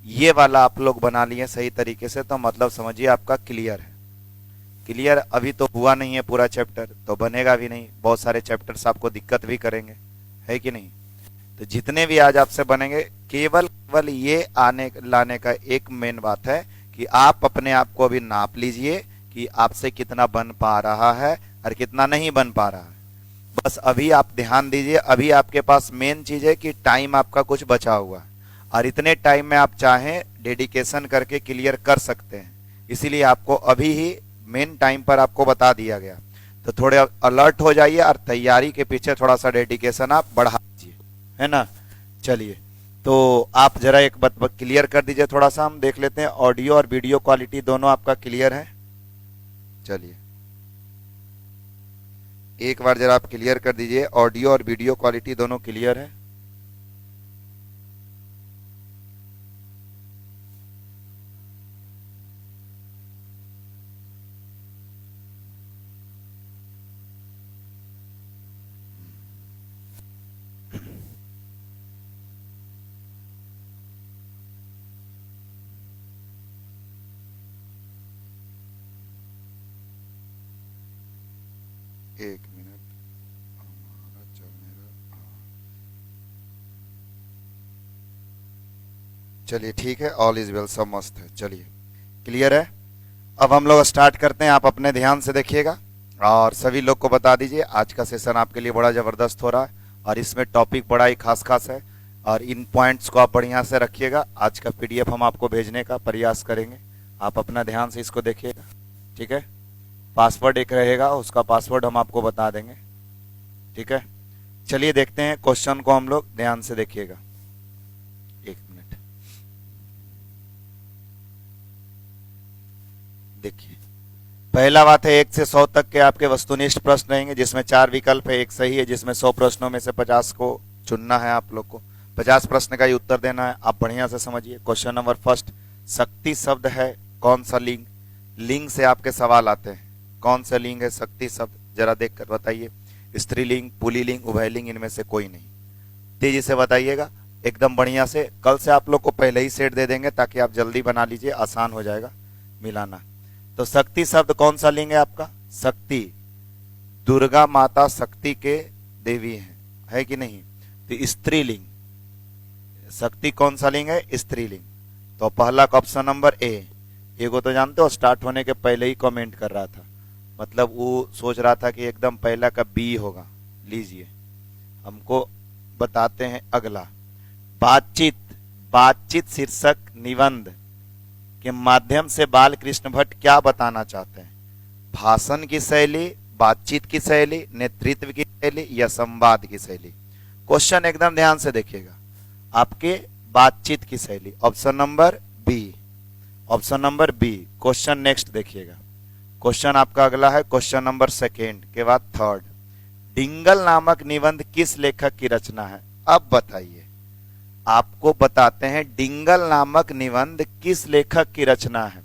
ये वाला आप लोग बना लिए सही तरीके से तो मतलब समझिए आपका क्लियर है। क्लियर अभी तो हुआ नहीं है पूरा चैप्टर, तो बनेगा भी नहीं, बहुत सारे चैप्टर्स आपको दिक्कत भी करेंगे, है कि नहीं। तो जितने भी आज आपसे बनेंगे, केवल केवल ये आने लाने का एक मेन बात है कि आप अपने आप को अभी नाप लीजिए कि आपसे कितना बन पा रहा है और कितना नहीं बन पा रहा है। बस अभी आप ध्यान दीजिए, अभी आपके पास मेन चीज है कि टाइम आपका कुछ बचा हुआ है और इतने टाइम में आप चाहें डेडिकेशन करके क्लियर कर सकते हैं, इसीलिए आपको अभी ही मेन टाइम पर आपको बता दिया गया। तो थोड़े अलर्ट हो जाइए और तैयारी के पीछे थोड़ा सा डेडिकेशन आप बढ़ा दीजिए, है ना। चलिए, तो आप जरा एक बात क्लियर कर दीजिए, थोड़ा सा हम देख लेते हैं ऑडियो और वीडियो क्वालिटी दोनों आपका क्लियर है। चलिए एक बार जरा आप क्लियर कर दीजिए, ऑडियो और वीडियो क्वालिटी दोनों क्लियर है। एक मिनट, हमारा चलने का, चलिए ठीक है, ऑल इज वेल, सब मस्त है। चलिए क्लियर है, अब हम लोग स्टार्ट करते हैं। आप अपने ध्यान से देखिएगा और सभी लोग को बता दीजिए आज का सेशन आपके लिए बड़ा ज़बरदस्त हो रहा है और इसमें टॉपिक बड़ा ही खास खास है और इन पॉइंट्स को आप बढ़िया से रखिएगा। आज का पीडीएफ हम आपको भेजने का प्रयास करेंगे, आप अपना ध्यान से इसको देखिएगा, ठीक है। पासवर्ड एक रहेगा, उसका पासवर्ड हम आपको बता देंगे, ठीक है। चलिए देखते हैं क्वेश्चन को, हम लोग ध्यान से देखिएगा। एक मिनट, देखिए पहला बात है 1 से 100 तक के आपके वस्तुनिष्ठ प्रश्न रहेंगे जिसमें 4 विकल्प है, एक सही है, जिसमें 100 प्रश्नों में से 50 को चुनना है। आप लोग को 50 प्रश्न का ही उत्तर देना है। आप बढ़िया से समझिए। क्वेश्चन नंबर फर्स्ट, शक्ति शब्द है कौन सा लिंग? लिंग से आपके सवाल आते हैं, कौन सा लिंग है शक्ति शब्द, जरा देख कर बताइए। स्त्रीलिंग, पुल्लिंग, उभयलिंग, इनमें से कोई नहीं। तेजी से बताइएगा एकदम बढ़िया से। कल से आप लोग को पहले ही सेट दे देंगे ताकि आप जल्दी बना लीजिए, आसान हो जाएगा मिलाना। तो शक्ति शब्द कौन सा लिंग है आपका? शक्ति, दुर्गा माता शक्ति के देवी है कि नहीं? तो स्त्रीलिंग, शक्ति कौन सा लिंग है? स्त्रीलिंग। तो पहला ऑप्शन नंबर ए। एगो तो जानते हो स्टार्ट होने के पहले ही कमेंट कर रहा था, मतलब वो सोच रहा था कि एकदम पहला का बी होगा। लीजिए हमको बताते हैं अगला, बातचीत। बातचीत शीर्षक निबंध के माध्यम से बाल कृष्ण भट्ट क्या बताना चाहते हैं? भाषण की शैली, बातचीत की शैली, नेतृत्व की शैली या संवाद की शैली? क्वेश्चन एकदम ध्यान से देखिएगा। आपके बातचीत की शैली, option number B. Option number B. Question next देखिएगा। क्वेश्चन आपका अगला है क्वेश्चन नंबर सेकेंड के बाद थर्ड, डिंगल नामक निबंध किस लेखक की रचना है? अब बताइए, आपको बताते हैं डिंगल नामक निबंध किस लेखक की रचना है।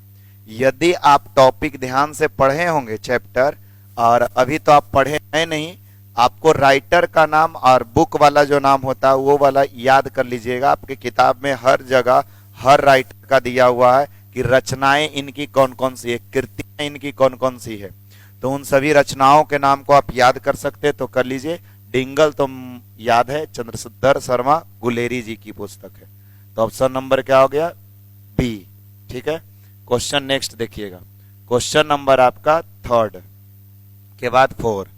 यदि आप टॉपिक ध्यान से पढ़े होंगे चैप्टर, और अभी तो आप पढ़े हैं नहीं, आपको राइटर का नाम और बुक वाला जो नाम होता है वो वाला याद कर लीजिएगा। आपकी किताब में हर जगह हर राइटर का दिया हुआ है कि रचनाएं इनकी कौन कौन सी है, कृतियां इनकी कौन कौन सी है। तो उन सभी रचनाओं के नाम को आप याद कर सकते हैं तो कर लीजिए। डिंगल तो याद है, चंद्रशेखर शर्मा गुलेरी जी की पुस्तक है। तो ऑप्शन नंबर क्या हो गया? बी, ठीक है। क्वेश्चन नेक्स्ट देखिएगा। क्वेश्चन नंबर आपका थर्ड के बाद फोर,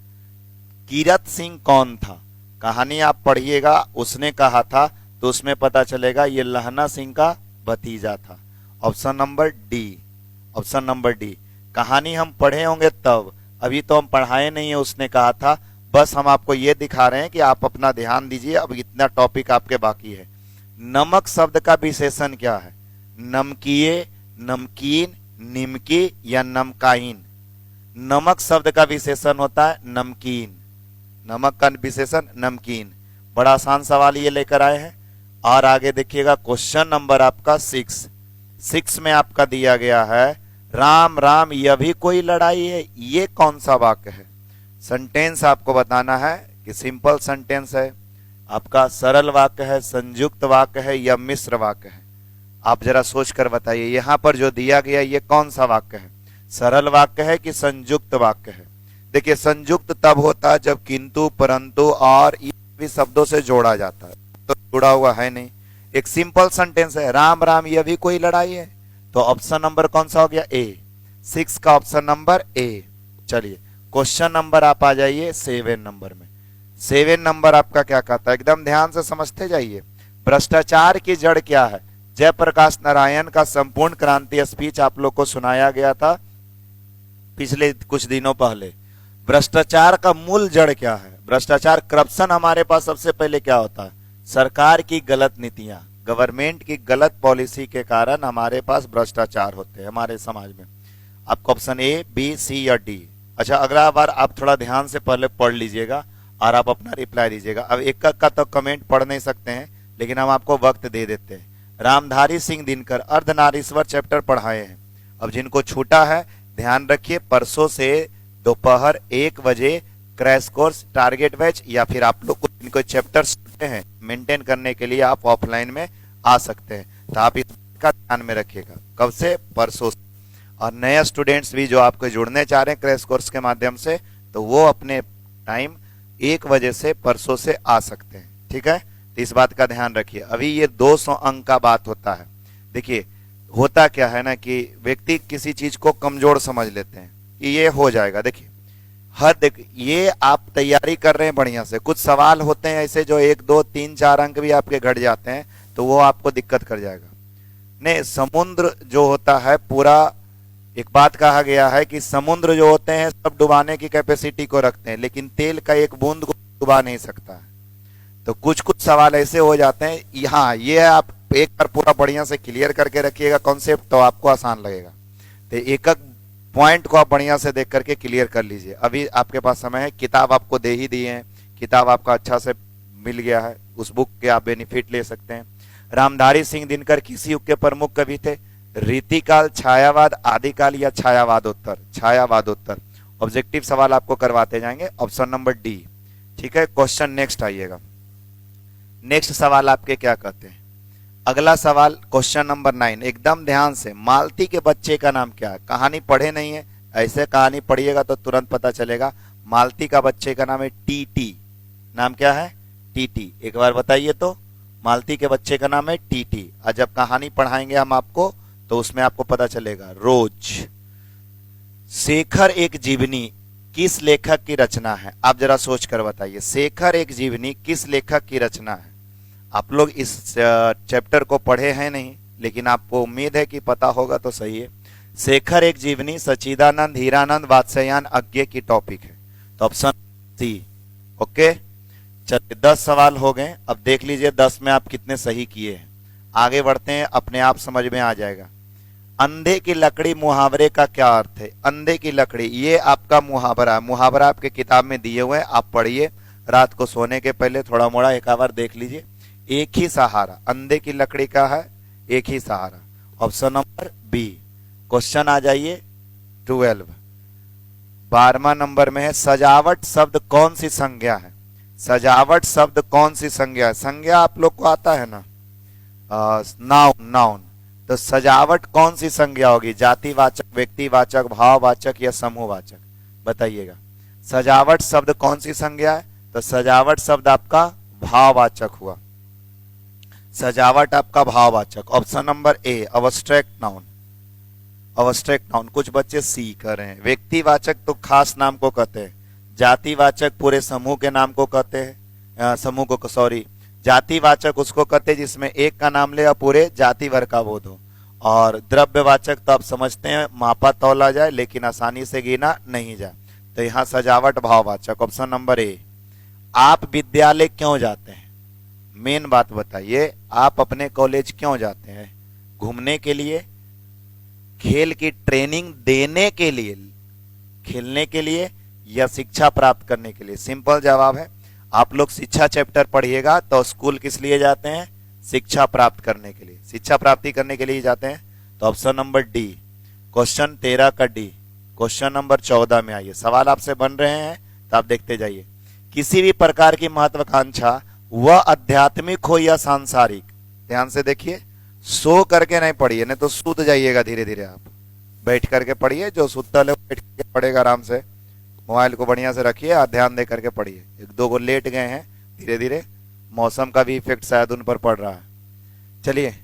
कीरत सिंह कौन था? कहानी आप पढ़िएगा, उसने कहा था तो उसमें पता चलेगा ये लहना सिंह का भतीजा था। Option number D. Option number D. कहानी हम पढ़े होंगे तब, अभी तो हम पढ़ाए नहीं है उसने कहा था, बस हम आपको ये दिखा रहे हैं कि आप अपना ध्यान दीजिए। अब इतना टॉपिक आपके बाकी है। नमक शब्द का विशेषण क्या है? नमकीय, नमकीन, निमकी या नमकाइन? नमक शब्द का विशेषण होता है नमकीन। नमक का विशेषण नमकीन। बड़ा आसान सवाल ये लेकर आए हैं। और आगे देखिएगा क्वेश्चन नंबर आपका 6 में आपका दिया गया है, राम राम यह भी कोई लड़ाई है, ये कौन सा वाक्य है? सेंटेंस आपको बताना है कि सिंपल सेंटेंस है आपका, सरल वाक्य है, संयुक्त वाक्य है या मिश्र वाक्य है? आप जरा सोच कर बताइए, यहां पर जो दिया गया ये कौन सा वाक्य है? सरल वाक्य है कि संयुक्त वाक्य है? देखिए, संयुक्त तब होता है जब किंतु, परंतु और ये भी शब्दों से जोड़ा जाता है, तो जुड़ा हुआ है नहीं। एक सिंपल सेंटेंस है, राम राम ये भी कोई लड़ाई है, तो ऑप्शन नंबर कौन सा हो गया? ए। 6 का ऑप्शन नंबर ए। चलिए क्वेश्चन नंबर आप आ जाइए 7 नंबर में। 7 नंबर आपका क्या कहता है, एकदम ध्यान से समझते जाइए। भ्रष्टाचार की जड़ क्या है? जयप्रकाश नारायण का संपूर्ण क्रांति स्पीच आप लोग को सुनाया गया था पिछले कुछ दिनों पहले। भ्रष्टाचार का मूल जड़ क्या है? भ्रष्टाचार, करप्शन हमारे पास सबसे पहले क्या होता है? सरकार की गलत नीतियां, गवर्नमेंट की गलत पॉलिसी के कारण हमारे पास भ्रष्टाचार होते हैं हमारे समाज में। आपको ऑप्शन ए, बी, सी या डी। अच्छा, अगला बार आप थोड़ा ध्यान से पहले पढ़ लीजिएगा और आप अपना रिप्लाई दीजिएगा। अब एक का तो कमेंट पढ़ नहीं सकते हैं, लेकिन हम आपको वक्त दे देते हैं। रामधारी सिंह दिनकर अर्धनारीश्वर चैप्टर पढ़ाए हैं। अब जिनको छूटा है ध्यान रखिए, परसों से दोपहर 1 बजे क्रैश कोर्स, टारगेट बैच, या फिर आप लोग इनको चैप्टर छूटे हैं मेंटेन करने के लिए आप ऑफलाइन में आ सकते हैं, तो आप इसका ध्यान में रखिएगा। कब से? परसों से। और नए स्टूडेंट्स भी जो आपको जुड़ने चाह रहे हैं क्रैश कोर्स के माध्यम से, तो वो अपने टाइम 1 बजे से परसों से आ सकते हैं, ठीक है? तो इस बात का ध्यान रखिए। अभी ये 200 अंक का बात होता है। देखिए होता क्या है ना कि व्यक्ति किसी चीज को कमजोर समझ लेते हैं कि ये हो जाएगा। देखिए ये आप तैयारी कर रहे हैं बढ़िया से, कुछ सवाल होते हैं ऐसे जो 1, 2, 3, 4 अंक भी आपके घट जाते हैं, तो वो आपको दिक्कत कर जाएगा। नहीं, समुद्र जो होता है पूरा, एक बात कहा गया है कि समुद्र जो होते हैं सब डुबाने की कैपेसिटी को रखते हैं, लेकिन तेल का एक बूंद को डुबा नहीं सकता है। तो कुछ कुछ सवाल ऐसे हो जाते हैं। यहाँ ये आप एक बार पूरा बढ़िया से क्लियर करके रखिएगा कॉन्सेप्ट, तो आपको आसान लगेगा। तो एक एक पॉइंट को आप बढ़िया से देख करके क्लियर कर लीजिए। अभी आपके पास समय है, किताब आपको दे ही दी है, किताब आपका अच्छा से मिल गया है, उस बुक के आप बेनिफिट ले सकते हैं। रामधारी सिंह दिनकर किस युग के प्रमुख कवि थे? रीतिकाल, छायावाद, आदिकाल या छायावादोत्तर? छायावादोत्तर। ऑब्जेक्टिव सवाल आपको करवाते जाएंगे, ऑप्शन नंबर डी, ठीक है? क्वेश्चन नेक्स्ट आइएगा। नेक्स्ट सवाल आपके क्या कहते हैं? अगला सवाल क्वेश्चन नंबर 9, एकदम ध्यान से। मालती के बच्चे का नाम क्या है? कहानी पढ़े नहीं है, ऐसे कहानी पढ़िएगा तो तुरंत पता चलेगा। मालती का बच्चे का नाम है टीटी। नाम क्या है? टीटी। एक बार बताइए तो। मालती के बच्चे का नाम है टीटी। और जब कहानी पढ़ाएंगे हम आपको तो उसमें आपको पता चलेगा। रोज। शेखर एक जीवनी किस लेखक की रचना है? आप जरा सोच कर बताइए, शेखर एक जीवनी किस लेखक की रचना है? आप लोग इस चैप्टर को पढ़े हैं नहीं, लेकिन आपको उम्मीद है कि पता होगा, तो सही है। शेखर एक जीवनी सच्चिदानंद हीरानंद वात्स्यायन अज्ञे की टॉपिक है, तो ऑप्शन सी। ओके, चलिए 10 सवाल हो गए। अब देख लीजिए 10 में आप कितने सही किए हैं। आगे बढ़ते हैं, अपने आप समझ में आ जाएगा। अंधे की लकड़ी मुहावरे का क्या अर्थ है? अंधे की लकड़ी, ये आपका मुहावरा, मुहावरा आपके किताब में दिए हुए हैं, आप पढ़िए रात को सोने के पहले थोड़ा मोड़ा एक बार देख लीजिए। एक ही सहारा, अंधे की लकड़ी का है एक ही सहारा, ऑप्शन नंबर बी। क्वेश्चन आ जाइए 12, 12वां नंबर में है, सजावट शब्द कौन सी संज्ञा है? सजावट शब्द कौन सी संज्ञा है? संज्ञा आप लोग को आता है ना, नाउन, नाउन। तो सजावट कौन सी संज्ञा होगी? जातिवाचक, व्यक्तिवाचक, भाववाचक या समूहवाचक? बताइएगा। सजावट शब्द कौन सी संज्ञा है? तो सजावट शब्द आपका भाववाचक हुआ। सजावट आपका भाववाचक, option number A, abstract noun. Abstract noun. कुछ बच्चे सी कर रहे हैं। व्यक्तिवाचक तो खास नाम को कहते हैं, जातिवाचक पूरे समूह के नाम को कहते हैं, समूह को, सॉरी, जातिवाचक उसको कहते हैं जिसमें एक का नाम ले और पूरे जाति वर्ग का बोध हो। और द्रव्यवाचक तो आप समझते हैं मापा तौला जाए लेकिन आसानी से गिना नहीं जाए। तो यहाँ सजावट भाववाचक, ऑप्शन नंबर ए। आप विद्यालय क्यों जाते हैं? मेन बात बताइए, आप अपने कॉलेज क्यों जाते हैं? घूमने के लिए, खेल की ट्रेनिंग देने के लिए, खेलने के लिए, या शिक्षा प्राप्त करने के लिए? सिंपल जवाब है। आप लोग शिक्षा चैप्टर पढ़िएगा तो स्कूल किस लिए जाते हैं? शिक्षा प्राप्त करने के लिए, शिक्षा प्राप्ति करने के लिए जाते हैं। तो ऑप्शन नंबर डी, क्वेश्चन 13 का डी। क्वेश्चन नंबर 14 में आइए, सवाल आपसे बन रहे हैं तो आप देखते जाइए। किसी भी प्रकार की महत्वाकांक्षा वह आध्यात्मिक हो या सांसारिक, ध्यान से देखिए, सो करके नहीं पढ़िए, नहीं तो सूत जाइएगा धीरे धीरे। आप बैठ करके पढ़िए, जो सुतल है वो बैठ करके पढ़ेगा आराम से। मोबाइल को बढ़िया से रखिए और ध्यान दे करके पढ़िए। एक दो को लेट गए हैं, धीरे धीरे मौसम का भी इफेक्ट शायद उन पर पड़ रहा है। चलिए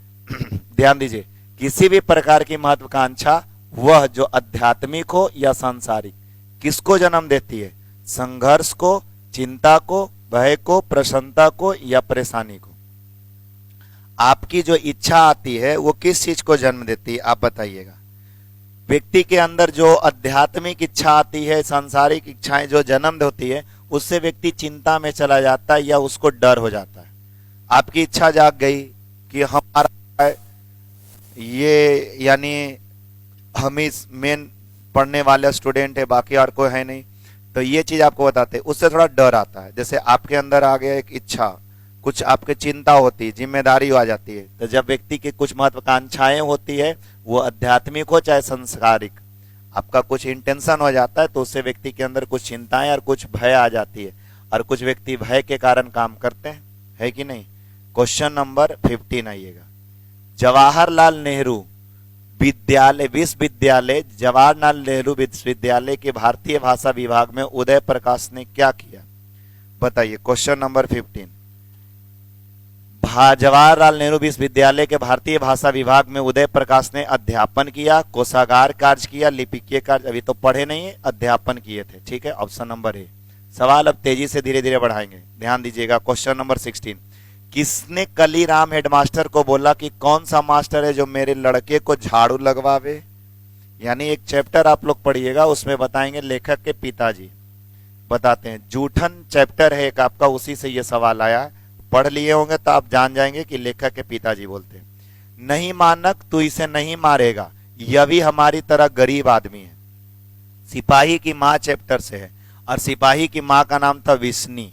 ध्यान दीजिए, किसी भी प्रकार की महत्वाकांक्षा वह जो आध्यात्मिक हो या सांसारिक किसको जन्म देती है? संघर्ष को, चिंता को, भय को, प्रसन्नता को या परेशानी को? आपकी जो इच्छा आती है वो किस चीज को जन्म देती है, आप बताइएगा। व्यक्ति के अंदर जो आध्यात्मिक इच्छा आती है, सांसारिक इच्छाएं जो जन्म होती है, उससे व्यक्ति चिंता में चला जाता है या उसको डर हो जाता है। आपकी इच्छा जाग गई कि हमारा ये यानी हम ही मेन पढ़ने वाले स्टूडेंट है, बाकी और कोई है नहीं, तो ये चीज आपको बताते हैं, उससे थोड़ा डर आता है। जैसे आपके अंदर आ गया एक इच्छा, कुछ आपके चिंता होती है, जिम्मेदारी आ जाती है। तो जब व्यक्ति की कुछ महत्वाकांक्षाएं होती है, वो आध्यात्मिक हो चाहे संस्कारिक, आपका कुछ इंटेंशन हो जाता है, तो उससे व्यक्ति के अंदर कुछ चिंताएं और कुछ भय आ जाती है, और कुछ व्यक्ति भय के कारण काम करते हैं, है कि नहीं। क्वेश्चन नंबर 15 आइएगा। जवाहरलाल नेहरू विद्यालय विश्वविद्यालय जवाहरलाल नेहरू विश्वविद्यालय के भारतीय भाषा विभाग में उदय प्रकाश ने क्या किया, बताइए। Question number 15। जवाहरलाल नेहरू विश्वविद्यालय के भारतीय भाषा विभाग में उदय प्रकाश ने अध्यापन किया, कोषागार कार्य किया, लिपिकीय कार्य, अभी तो पढ़े नहीं है, अध्यापन किए थे, ठीक है। ऑप्शन नंबर ए। सवाल अब तेजी से धीरे धीरे बढ़ाएंगे, ध्यान दीजिएगा। Question number 16। किसने कलीराम हेडमास्टर को बोला कि कौन सा मास्टर है जो मेरे लड़के को झाड़ू लगवावे? यानी एक चैप्टर आप लोग पढ़िएगा, उसमें बताएंगे लेखक के पिताजी बताते हैं। जूठन चैप्टर है एक आपका, उसी से ये सवाल आया है, पढ़ लिए होंगे तो आप जान जाएंगे कि लेखक के पिताजी बोलते हैं। नहीं मानक तू इसे नहीं मारेगा, यह भी हमारी तरह गरीब आदमी है। सिपाही की माँ चैप्टर से है, और सिपाही की माँ का नाम था विष्णी,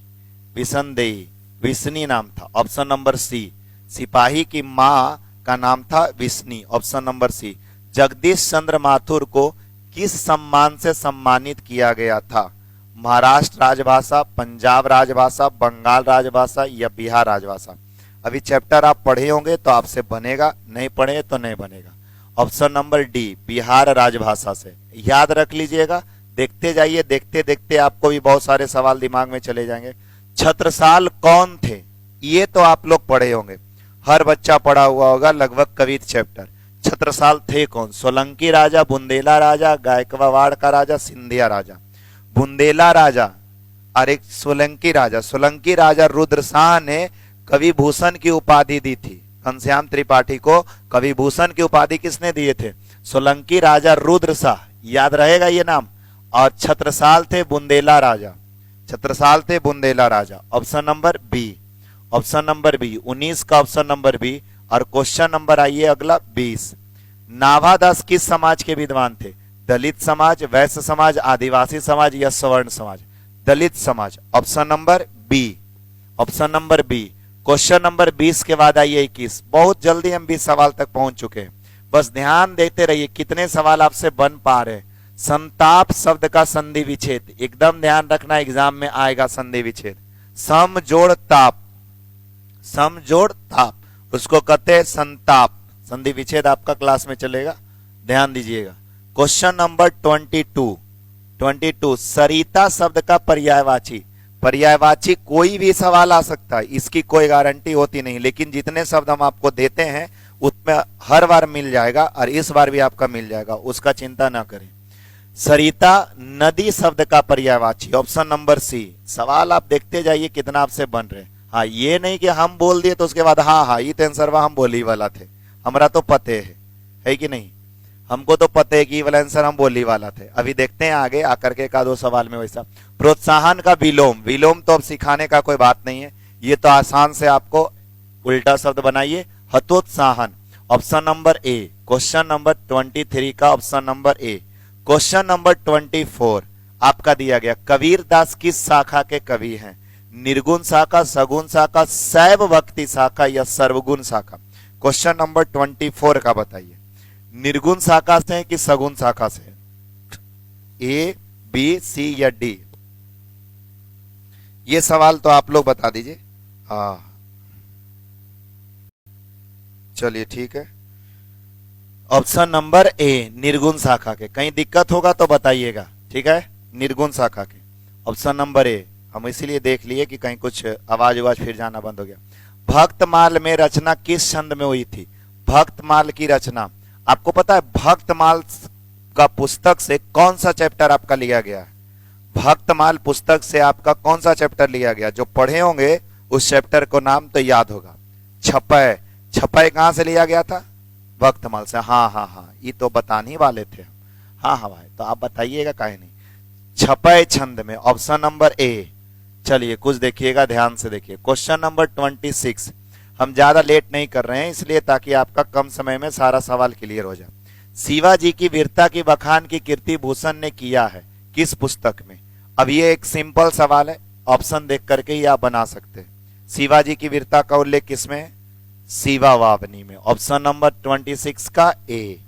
विसनदेही, विष्णी नाम था। Option number C. सिपाही की माँ का नाम था विष्णी, option number C. Jagdish Chandra Mathur को किस सम्मान से सम्मानित किया गया था? महाराष्ट्र राजभाषा, पंजाब राजभाषा, बंगाल राजभाषा या बिहार राजभाषा? अभी चैप्टर आप पढ़े होंगे तो आपसे बनेगा, नहीं पढ़े तो नहीं बनेगा। ऑप्शन नंबर डी, बिहार राजभाषा से। याद रख लीजिएगा, देखते जाइए, देखते देखते आपको भी बहुत सारे सवाल दिमाग में चले जाएंगे। छत्रसाल कौन थे? ये तो आप लोग पढ़े होंगे, हर बच्चा पढ़ा हुआ होगा लगभग कवित चैप्टर। छत्रसाल थे कौन? सोलंकी राजा, बुंदेला राजा, गायकवाड़ का राजा, सिंधिया राजा। बुंदेला राजा और एक सोलंकी राजा। सोलंकी राजा रुद्र शाह ने कवि भूषण की उपाधि दी थी। घनश्याम त्रिपाठी को कवि भूषण की उपाधि किसने दिए थे? सोलंकी राजा रुद्र शाह, याद रहेगा ये नाम। और छत्रसाल थे बुंदेला राजा, छत्रसाल थे बुंदेला राजा। Option number B, option number B 19 का ऑप्शन नंबर बी। और क्वेश्चन नंबर आइए अगला 20। नाभादास किस समाज के विद्वान थे? दलित समाज, वैश्य समाज, आदिवासी समाज या सवर्ण समाज? दलित समाज, option number B, option number B. Question number 20 के बाद आइए 21। बहुत जल्दी हम 20 सवाल तक पहुंच चुके हैं, बस ध्यान देते रहिए कितने सवाल आपसे बन पा रहे हैं। संताप शब्द का संधि विच्छेद, एकदम ध्यान रखना, एग्जाम में आएगा संधि विच्छेद। सम जोड़ ताप, सम जोड़ ताप, उसको कहते हैं संताप। संधि विच्छेद आपका क्लास में चलेगा, ध्यान दीजिएगा। Question number 22। सरिता शब्द का पर्यायवाची, पर्यायवाची कोई भी सवाल आ सकता है, इसकी कोई गारंटी होती नहीं, लेकिन जितने शब्द हम आपको देते हैं उसमें हर बार मिल जाएगा, और इस बार भी आपका मिल जाएगा, उसका चिंता ना करें। सरिता नदी शब्द का पर्यायवाची, ऑप्शन नंबर सी। सवाल आप देखते जाइए कितना आपसे बन रहे हैं। हाँ, ये नहीं कि हम बोल दिए तो उसके बाद हाँ ये आंसर हम बोली वाला थे, हमारा तो पते है कि नहीं, हमको तो पते है कि वाला आंसर हम बोली वाला थे। अभी देखते हैं आगे आकर के का दो सवाल में वैसा। प्रोत्साहन का विलोम, विलोम तो अब सिखाने का कोई बात नहीं है, ये तो आसान से आपको उल्टा शब्द बनाइए, हतोत्साहन। Option number A. Question number 23 का option number A. Question number 24 आपका दिया गया, कबीर दास किस शाखा के कवि हैं? निर्गुण शाखा, सगुण शाखा, शैव भक्ति शाखा या सर्वगुण शाखा? क्वेश्चन नंबर 24 का बताइए, निर्गुण शाखा से है कि सगुण शाखा से? ए, बी, सी या डी? ये सवाल तो आप लोग बता दीजिए। हाँ चलिए ठीक है। ऑप्शन नंबर ए निर्गुण शाखा के। कहीं दिक्कत होगा तो बताइएगा, ठीक है। निर्गुण शाखा के ऑप्शन नंबर ए। हम इसीलिए देख लिए कि कहीं कुछ आवाज उवाज फिर जाना बंद हो गया। भक्तमाल में रचना किस छंद में हुई थी? भक्तमाल की रचना आपको पता है? भक्तमाल का पुस्तक से कौन सा चैप्टर आपका लिया गया है? भक्तमाल पुस्तक से आपका कौन सा चैप्टर लिया गया? जो पढ़े होंगे उस चैप्टर को नाम तो याद होगा। छपय। छपय कहां से लिया गया था? भक्तमाल से। हाँ हाँ हाँ, ये तो बताने ही वाले थे। हाँ हाँ भाई, तो आप बताइएगा काहे नहीं। छपय छंद में ऑप्शन नंबर ए। चलिए कुछ देखिएगा, ध्यान से देखिए। Question number 26। हम ज्यादा लेट नहीं कर रहे हैं इसलिए ताकि आपका कम समय में सारा सवाल क्लियर हो जाए। शिवाजी की वीरता की बखान की कीर्ति भूषण ने किया है किस पुस्तक में? अब ये एक सिंपल सवाल है, ऑप्शन देख करके ही आप बना सकते हैं। शिवाजी की वीरता का उल्लेख किसमें? शिवा वावनी में। ऑप्शन नंबर 26 का ए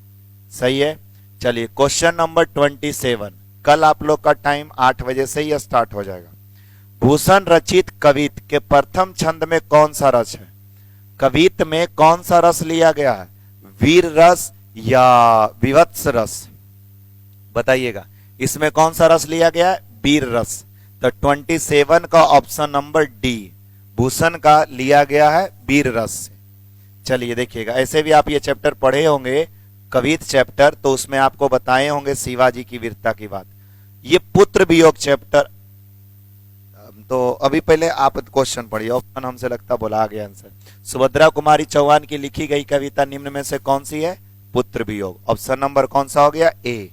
सही है। चलिए क्वेश्चन नंबर 27। कल आप लोग का टाइम 8 बजे से ही स्टार्ट हो जाएगा। भूषण रचित कवित के प्रथम छंद में कौन सा रस है? कवित में कौन सा रस लिया गया है? वीर रस या विवत्स रस? बताइएगा, इसमें कौन सा रस लिया गया है? वीर रस। तो 27 का ऑप्शन नंबर डी, भूषण का लिया गया है वीर रस से। चलिए देखिएगा, ऐसे भी आप ये चैप्टर पढ़े होंगे, कवित चैप्टर, तो उसमें आपको बताए होंगे शिवाजी की वीरता की बात। ये पुत्र वियोग चैप्टर। तो अभी पहले आप क्वेश्चन पढ़िए, ऑप्शन हमसे लगता बोला गया आंसर। सुभद्रा कुमारी चौहान की लिखी गई कविता निम्न में से कौन सी है? पुत्र वियोग। ऑप्शन नंबर कौन सा हो गया? ए।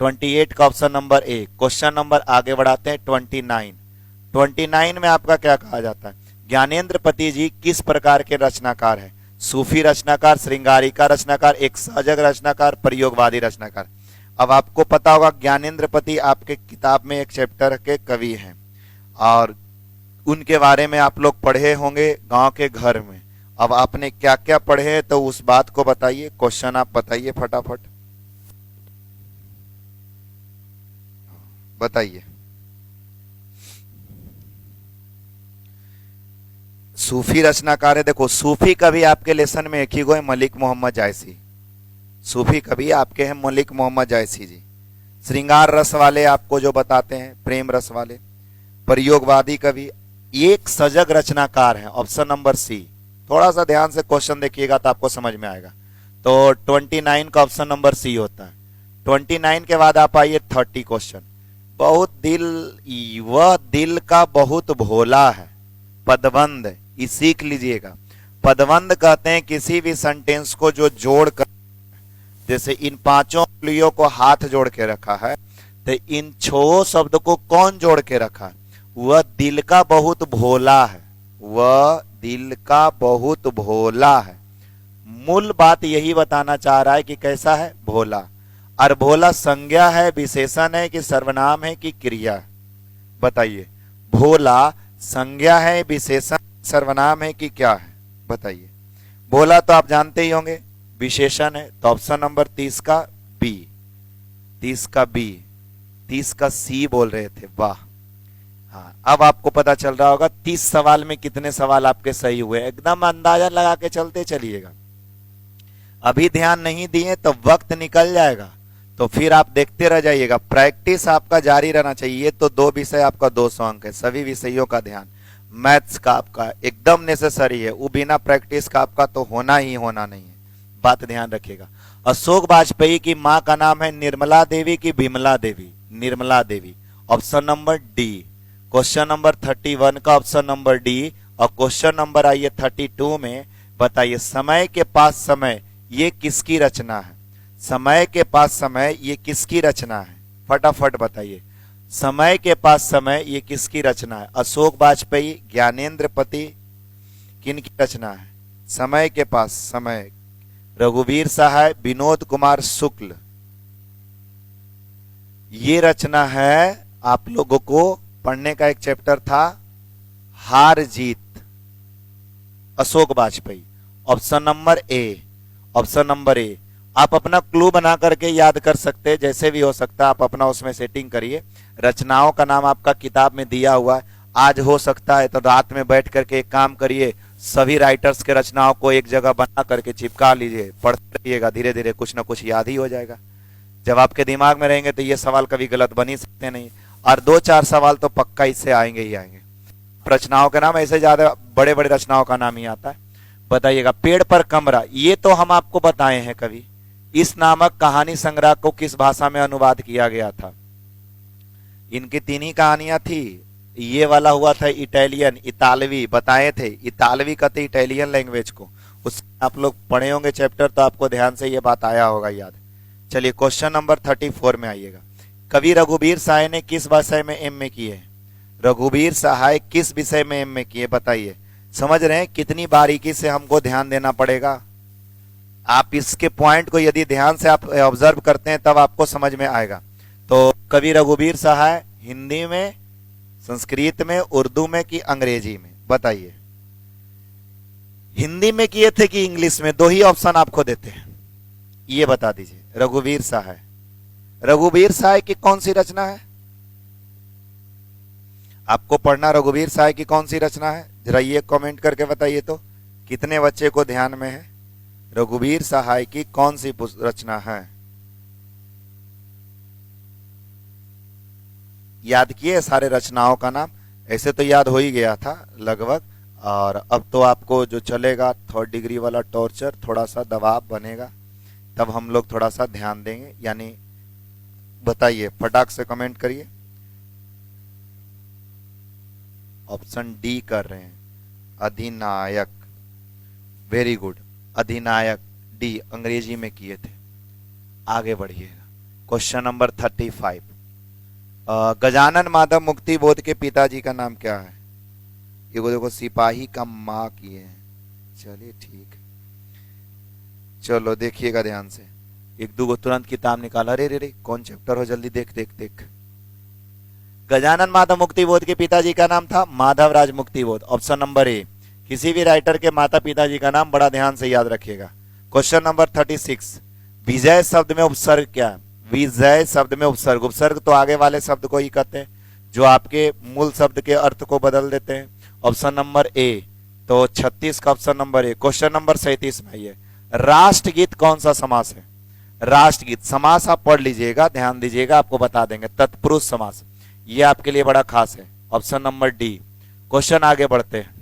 28 का option number A. Question number आगे बढ़ाते हैं 29। 29 में आपका क्या कहा जाता है? ज्ञानेंद्र पति जी किस प्रकार के रचनाकार है? सूफी रचनाकार, श्रृंगारिका रचनाकार, एक सहजग रचनाकार, प्रयोगवादी रचनाकार। अब आपको पता होगा ज्ञानेंद्र पति आपके किताब में एक चैप्टर के कवि हैं और उनके बारे में आप लोग पढ़े होंगे गांव के घर में। अब आपने क्या क्या पढ़े हैं तो उस बात को बताइए। क्वेश्चन आप बताइए फटाफट, बताइए। सूफी रचनाकार है, देखो सूफी कवि आपके लेसन में एक ही गो है, मलिक मोहम्मद जायसी। सूफी कवि आपके हैं मलिक मोहम्मद जायसी जी। श्रृंगार रस वाले आपको जो बताते हैं, प्रेम रस वाले। प्रयोगवादी कवि एक सजग रचनाकार है, ऑप्शन नंबर सी। थोड़ा सा ध्यान से क्वेश्चन देखिएगा तो आपको समझ में आएगा। तो 29 का ऑप्शन नंबर सी होता है। 29 के बाद आप आइए 30 क्वेश्चन। बहुत दिल, वह दिल का बहुत भोला है। पदबंध, ये सीख लीजिएगा। पदबंध कहते हैं किसी भी सेंटेंस को जो जोड़ कर, जैसे इन पांचों उंगलियों को हाथ जोड़ के रखा है, तो इन 6 शब्द को कौन जोड़ के रखा है? वह दिल का बहुत भोला है। वह दिल का बहुत भोला है। मूल बात यही बताना चाह रहा है कि कैसा है? भोला। और भोला संज्ञा है, विशेषण है कि सर्वनाम है कि क्रिया है? बताइए। भोला संज्ञा है, विशेषण, सर्वनाम है कि क्या है? बताइए। भोला तो आप जानते ही होंगे, विशेषण है। तो ऑप्शन नंबर 30 का बी। 30 का बी, 30 का सी बोल रहे थे, वाह। हाँ, अब आपको पता चल रहा होगा 30 सवाल में कितने सवाल आपके सही हुए। एकदम अंदाजा लगा के चलते चलिएगा। अभी ध्यान नहीं दिए तो वक्त निकल जाएगा, तो फिर आप देखते रह जाइएगा। प्रैक्टिस आपका जारी रहना चाहिए। ये तो 2 विषय आपका 200 अंक है, सभी विषयों का ध्यान। मैथ्स का आपका एकदम नेसेसरी है, वो बिना प्रैक्टिस का आपका तो होना ही होना नहीं है, बात ध्यान रखिएगा। अशोक वाजपेयी की मां का नाम है निर्मला देवी की Vimla Devi? Nirmala Devi. Option number D. Question number 31 का ऑप्शन नंबर डी। और क्वेश्चन नंबर आइए 32 में, बताइए समय के पास समय ये किसकी रचना है? समय के पास समय ये किसकी रचना है? फटाफट बताइए। समय के पास समय ये किसकी रचना है? अशोक वाजपेयी, ज्ञानेंद्र पति, किनकी रचना है? समय के पास समय, रघुवीर सहाय, विनोद कुमार शुक्ल। ये रचना है, आप लोगों को पढ़ने का एक चैप्टर था Haar Jeet, Ashok Vajpeyi. Option number A. Option number A. आप अपना क्लू बना करके याद कर सकते हैं, जैसे भी हो सकता है आप अपना उसमें सेटिंग करिए। रचनाओं का नाम आपका किताब में दिया हुआ है। आज हो सकता है तो रात में बैठ करके एक काम करिए, सभी राइटर्स के रचनाओं को एक जगह बना करके चिपका लीजिए, पढ़ते रहिएगा, धीरे धीरे कुछ ना कुछ याद ही हो जाएगा। जब आपके दिमाग में रहेंगे तो ये सवाल कभी गलत बन ही सकते नहीं, और 2-4 सवाल तो पक्का इससे आएंगे ही आएंगे। रचनाओं के नाम ऐसे ज्यादा बड़े बड़े रचनाओं का नाम ही आता है। बताइएगा, पेड़ पर कमरा, ये तो हम आपको बताए हैं कभी। इस नामक कहानी संग्रह को किस भाषा में अनुवाद किया गया था? इनकी 3 ही कहानियां थी। ये वाला हुआ था इटालियन, इतालवी, बताए थे। इतालवी कहते इटालियन लैंग्वेज को। उस आप लोग पढ़े होंगे चैप्टर, तो आपको ध्यान से ये बात आया होगा याद। चलिए क्वेश्चन नंबर 34 में आइएगा। कवि रघुवीर सहाय ने किस विषय में एमए किए हैं? रघुवीर सहाय किस विषय में एमए किए, बताइए। समझ रहे हैं कितनी बारीकी से हमको ध्यान देना पड़ेगा? आप इसके पॉइंट को यदि ध्यान से आप ऑब्जर्व करते हैं तब आपको समझ में आएगा। तो कवि रघुवीर सहाय हिंदी में, संस्कृत में, उर्दू में कि अंग्रेजी में, बताइए। हिंदी में किए थे कि इंग्लिश में? 2 ही ऑप्शन आपको देते हैं, ये बता दीजिए। रघुवीर सहाय, रघुवीर सहाय की कौन सी रचना है? आपको पढ़ना रघुवीर सहाय की कौन सी रचना है, जरा ये कमेंट करके बताइए तो। कितने बच्चे को ध्यान में है रघुवीर सहाय की कौन सी रचना है? याद किए सारे रचनाओं का नाम? ऐसे तो याद हो ही गया था लगभग, और अब तो आपको जो चलेगा 3rd डिग्री वाला टॉर्चर, थोड़ा सा दबाव बनेगा, तब हम लोग थोड़ा सा ध्यान देंगे। यानी बताइए, फटाक से कमेंट करिए। ऑप्शन डी कर रहे हैं, अधिनायक, वेरी गुड। अधिनायक डी अंग्रेजी में किए थे। आगे बढ़िएगा, क्वेश्चन नंबर 35। गजानन माधव मुक्ति बोध के पिताजी का नाम क्या है? ये को देखो, सिपाही का माँ किए हैं। चलिए ठीक, चलो देखिएगा ध्यान से। 1-2 गो तुरंत किताब निकाला। अरे रे रे, कौन चैप्टर हो, जल्दी देख देख देख। गजानन माधव मुक्ति बोध के पिताजी का नाम था माधव राज मुक्ति बोध। ऑप्शन नंबर ए। किसी भी राइटर के माता पिताजी का नाम बड़ा ध्यान से याद रखिएगा। Question number 36। विजय शब्द में उपसर्ग क्या है? विजय शब्द में उपसर्ग, उपसर्ग तो आगे वाले शब्द को ही कहते हैं जो आपके मूल शब्द के अर्थ को बदल देते हैं। ऑप्शन नंबर ए, तो 36 का option number A. Question number 37 में आइए, राष्ट्रगीत कौन सा समास है? राष्ट्रगीत समास आप पढ़ लीजिएगा, ध्यान दीजिएगा, आपको बता देंगे। तत्पुरुष समास, ये आपके लिए बड़ा खास है। Option number D. क्वेश्चन आगे बढ़ते हैं,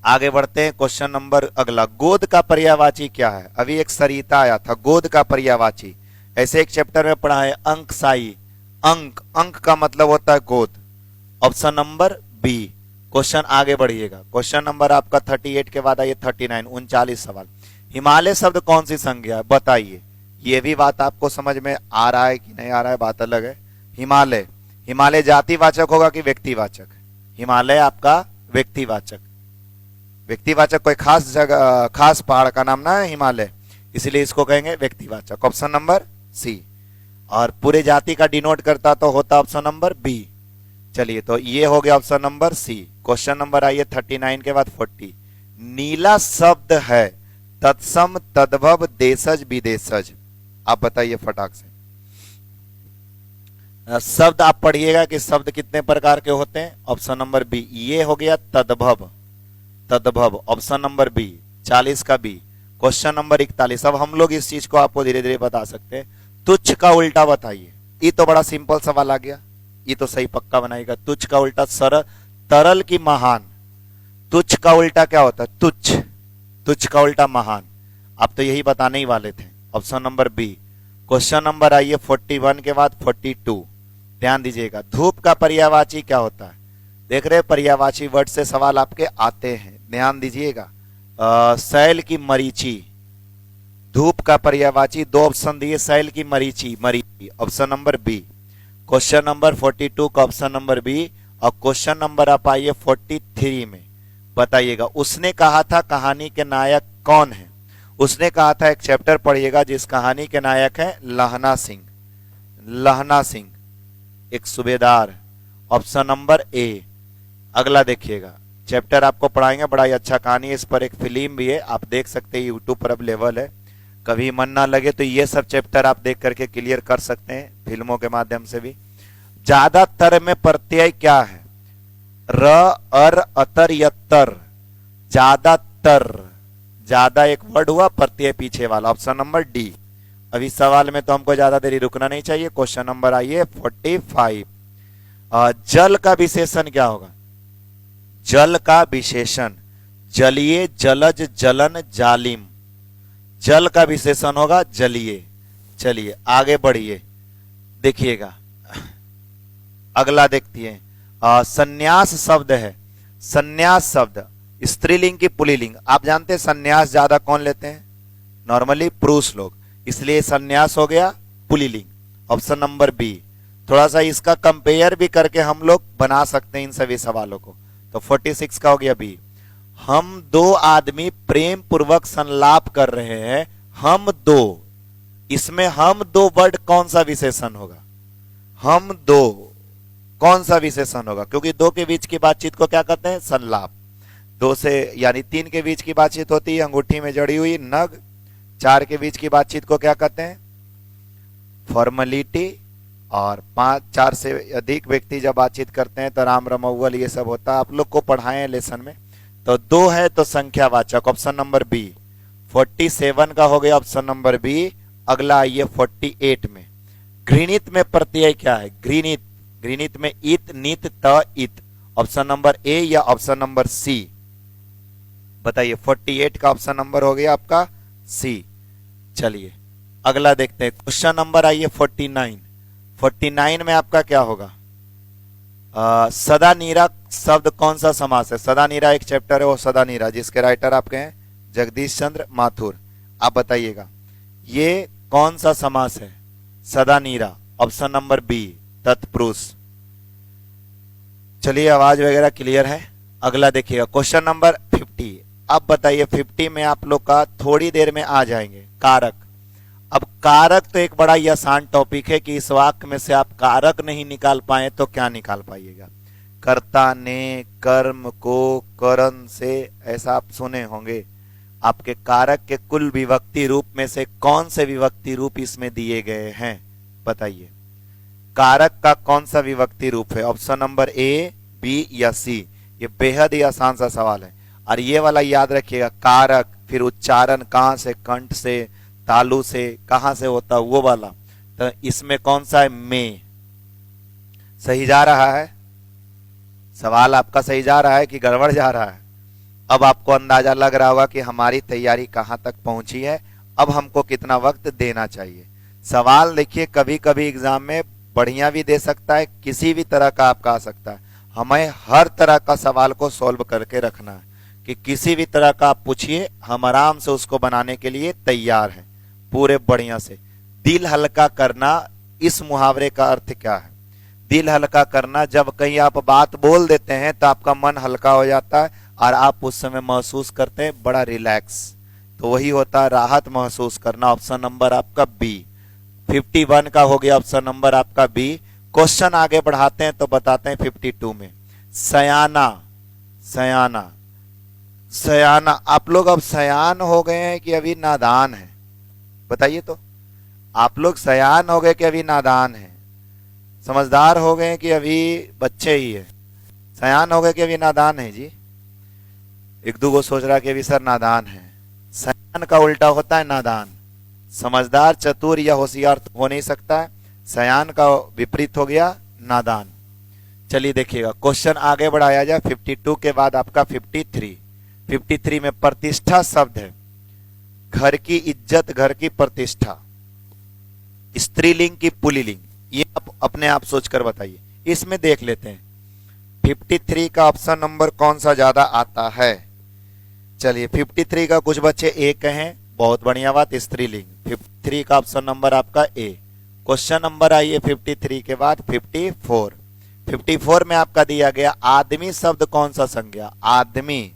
आगे बढ़ते हैं। क्वेश्चन नंबर अगला, गोद का पर्यायवाची क्या है? अभी एक सरिता आया था, गोद का पर्यायवाची। ऐसे एक चैप्टर में पढ़ा है, अंकशाही। अंक, अंक का मतलब होता है गोद। Option number B. क्वेश्चन आगे बढ़िएगा। क्वेश्चन नंबर आपका 38 के बाद आइए 39, 39 सवाल। हिमालय शब्द कौन सी संज्ञा है, बताइए। ये भी बात आपको समझ में आ रहा है कि नहीं आ रहा है, बात अलग है। हिमालय, हिमालय जातिवाचक होगा कि व्यक्तिवाचक? हिमालय आपका व्यक्तिवाचक। व्यक्तिवाचक कोई खास जगह, खास पहाड़ का नाम ना है हिमालय, इसलिए इसको कहेंगे व्यक्तिवाचक। ऑप्शन नंबर सी। और पूरे जाति का डिनोट करता तो होता ऑप्शन नंबर बी। चलिए, तो ये हो गया option number C. Question number आइए 39 के बाद 40। नीला शब्द है तत्सम, तद्भव, देशज, विदेशज। आप बताइए फटाक से। शब्द आप पढ़िएगा कि शब्द कितने प्रकार के होते हैं। ऑप्शन नंबर बी, ये हो गया तद्भव, तद्भव। ऑप्शन नंबर बी, 40 का बी। Question number 41। अब हम लोग इस चीज को आपको धीरे धीरे बता सकते हैं। तुच्छ का उल्टा बताइए। ये तो बड़ा सिंपल सवाल आ गया, ये तो सही पक्का बनाएगा। तुच्छ का उल्टा सरल, तरल की महान। तुच्छ का उल्टा क्या होता है? तुच्छ, तुच्छ का उल्टा महान। आप तो यही बताने ही वाले थे। Option number B. Question number आइए 41 के बाद 42। ध्यान दीजिएगा, धूप का पर्यायवाची क्या होता है? देख रहे पर्यायवाची वर्ड से सवाल आपके आते हैं, ध्यान दीजिएगा। शैल की मरीची, धूप का पर्यायवाची 2 ऑप्शन दिए, शैल की मरीची, मरीची। Option number B. Question number 42 का ऑप्शन नंबर बी। और क्वेश्चन नंबर आप आइए 43 में, बताइएगा। उसने कहा था कहानी के नायक कौन है? उसने कहा था, एक चैप्टर पढ़िएगा जिस कहानी के नायक है लहना सिंह। लहना सिंह एक सूबेदार। ऑप्शन नंबर ए। अगला देखिएगा, चैप्टर आपको पढ़ाएंगे, बड़ा ही अच्छा कहानी है। इस पर एक फिल्म भी है, आप देख सकते हैं, यूट्यूब पर अवेलेबल है। कभी मन ना लगे तो ये सब चैप्टर आप देख करके क्लियर कर सकते हैं फिल्मों के माध्यम से भी। ज्यादातर में प्रत्यय क्या है? र, अर, अतर, यत्तर। ज्यादातर, ज्यादा एक वर्ड हुआ, प्रत्यय पीछे वाला, ऑप्शन नंबर डी। अभी सवाल में तो हमको ज्यादा देरी रुकना नहीं चाहिए। क्वेश्चन नंबर आइए 45। जल का विशेषण क्या होगा? जल का विशेषण जलीय, जलज, जलन, जालिम। जल का विशेषण होगा जलीय। चलिए आगे बढ़िए, देखिएगा अगला देखती है। संन्यास शब्द है। संन्यास शब्द स्त्रीलिंग की पुल्लिंग। आप जानते हैं संन्यास ज्यादा कौन लेते हैं? नॉर्मली पुरुष लोग, इसलिए संन्यास हो गया पुल्लिंग। Option number B. थोड़ा सा इसका कंपेयर भी करके हम लोग बना सकते हैं इन सभी सवालों को। तो 46 का हो गया बी। हम दो आदमी प्रेम पूर्वक संलाप कर रहे हैं। हम दो, इसमें हम दो वर्ड कौन सा विशेषण होगा? हम दो कौन सा विशेषण होगा? क्योंकि दो के बीच की बातचीत को क्या कहते हैं? संलाप। दो से यानी तीन के बीच की बातचीत होती है अंगूठी में जड़ी हुई नग। चार के बीच की बातचीत को क्या कहते हैं? फॉर्मेलिटी। और पांच, चार से अधिक व्यक्ति जब बातचीत करते हैं तो राम रमौवल ये सब होता है, आप लोग को पढ़ाए लेसन में। तो दो है तो संख्यावाचक, ऑप्शन नंबर बी। 47 का हो गया ऑप्शन नंबर बी। अगला आइए 48 में। घृणित में प्रत्यय क्या है? घृणित, घृणित में इत, नित, त, इत। ऑप्शन नंबर ए या ऑप्शन नंबर सी? बताइए। 48 का ऑप्शन नंबर हो गया आपका सी। चलिए अगला देखते हैं। क्वेश्चन नंबर आइए 49। 49 में आपका क्या होगा? सदा नीरा शब्द कौन सा समास है? सदा नीरा एक चैप्टर है वो सदा नीरा, जिसके राइटर आपके हैं जगदीश चंद्र माथुर। आप बताइएगा ये कौन सा समास है? सदा नीरा, ऑप्शन नंबर बी, तत्पुरुष। चलिए आवाज वगैरह क्लियर है। अगला देखिएगा क्वेश्चन नंबर 50। अब बताइए 50 में आप लोग का थोड़ी देर में आ जाएंगे कारक। अब कारक तो एक बड़ा ही आसान टॉपिक है कि इस वाक्य में से आप कारक नहीं निकाल पाए तो क्या निकाल पाइएगा? कर्ता ने, कर्म को, करण से, ऐसा आप सुने होंगे। आपके कारक के कुल विभक्ति रूप में से कौन से विभक्ति रूप इसमें दिए गए हैं? बताइए कारक का कौन सा विभक्ति रूप है? ऑप्शन नंबर ए, बी या सी? ये बेहद ही आसान सा सवाल है। और ये वाला याद रखिएगा, कारक फिर उच्चारण कहां से? कंठ से, तालु से, कहां से होता वो वाला। तो इसमें कौन सा है? में। सही जा रहा है? सवाल आपका सही जा रहा है कि गड़बड़ जा रहा है? अब आपको अंदाजा लग रहा होगा कि हमारी तैयारी कहां तक पहुंची है, अब हमको कितना वक्त देना चाहिए। सवाल देखिए कभी कभी एग्जाम में बढ़िया भी दे सकता है, किसी भी तरह का आपका आ सकता है। हमें हर तरह का सवाल को सॉल्व करके रखना है कि किसी भी तरह का आप पूछिए, हम आराम से उसको बनाने के लिए तैयार हैं पूरे बढ़िया से। दिल हल्का करना, इस मुहावरे का अर्थ क्या है? दिल हल्का करना, जब कहीं आप बात बोल देते हैं तो आपका मन हल्का हो जाता है और आप उस समय महसूस करते हैं बड़ा रिलैक्स, तो वही होता है राहत महसूस करना। ऑप्शन नंबर आपका बी। 51 का हो गया ऑप्शन नंबर आपका बी। क्वेश्चन आगे बढ़ाते हैं तो बताते हैं 52 में। सयाना, सयाना, सयाना। आप लोग अब सयान हो गए हैं कि अभी नादान है? बताइए तो, आप लोग सयान हो गए कि अभी नादान है? समझदार हो गए कि अभी बच्चे ही है? सयान हो गए कि अभी नादान है? जी एक दो को सोच रहा कि अभी सर नादान है। सयान का उल्टा होता है नादान। समझदार, चतुर या होशियार तो हो नहीं सकता है। सयान का विपरीत हो गया नादान। चलिए देखिएगा क्वेश्चन आगे बढ़ाया जाए। 52 के बाद आपका 53। 53 में प्रतिष्ठा शब्द है। घर की इज्जत, घर की प्रतिष्ठा, स्त्रीलिंग की पुल्लिंग, ये आप अपने आप सोचकर बताइए। इसमें देख लेते हैं 53 का ऑप्शन नंबर कौन सा ज्यादा आता है। चलिए 53 का कुछ बच्चे ए कहें, बहुत बढ़िया बात, स्त्रीलिंग। 53 का ऑप्शन नंबर आपका ए। क्वेश्चन नंबर आइए 53 के बाद 54। 54 में आपका दिया गया आदमी शब्द कौन सा संज्ञा? आदमी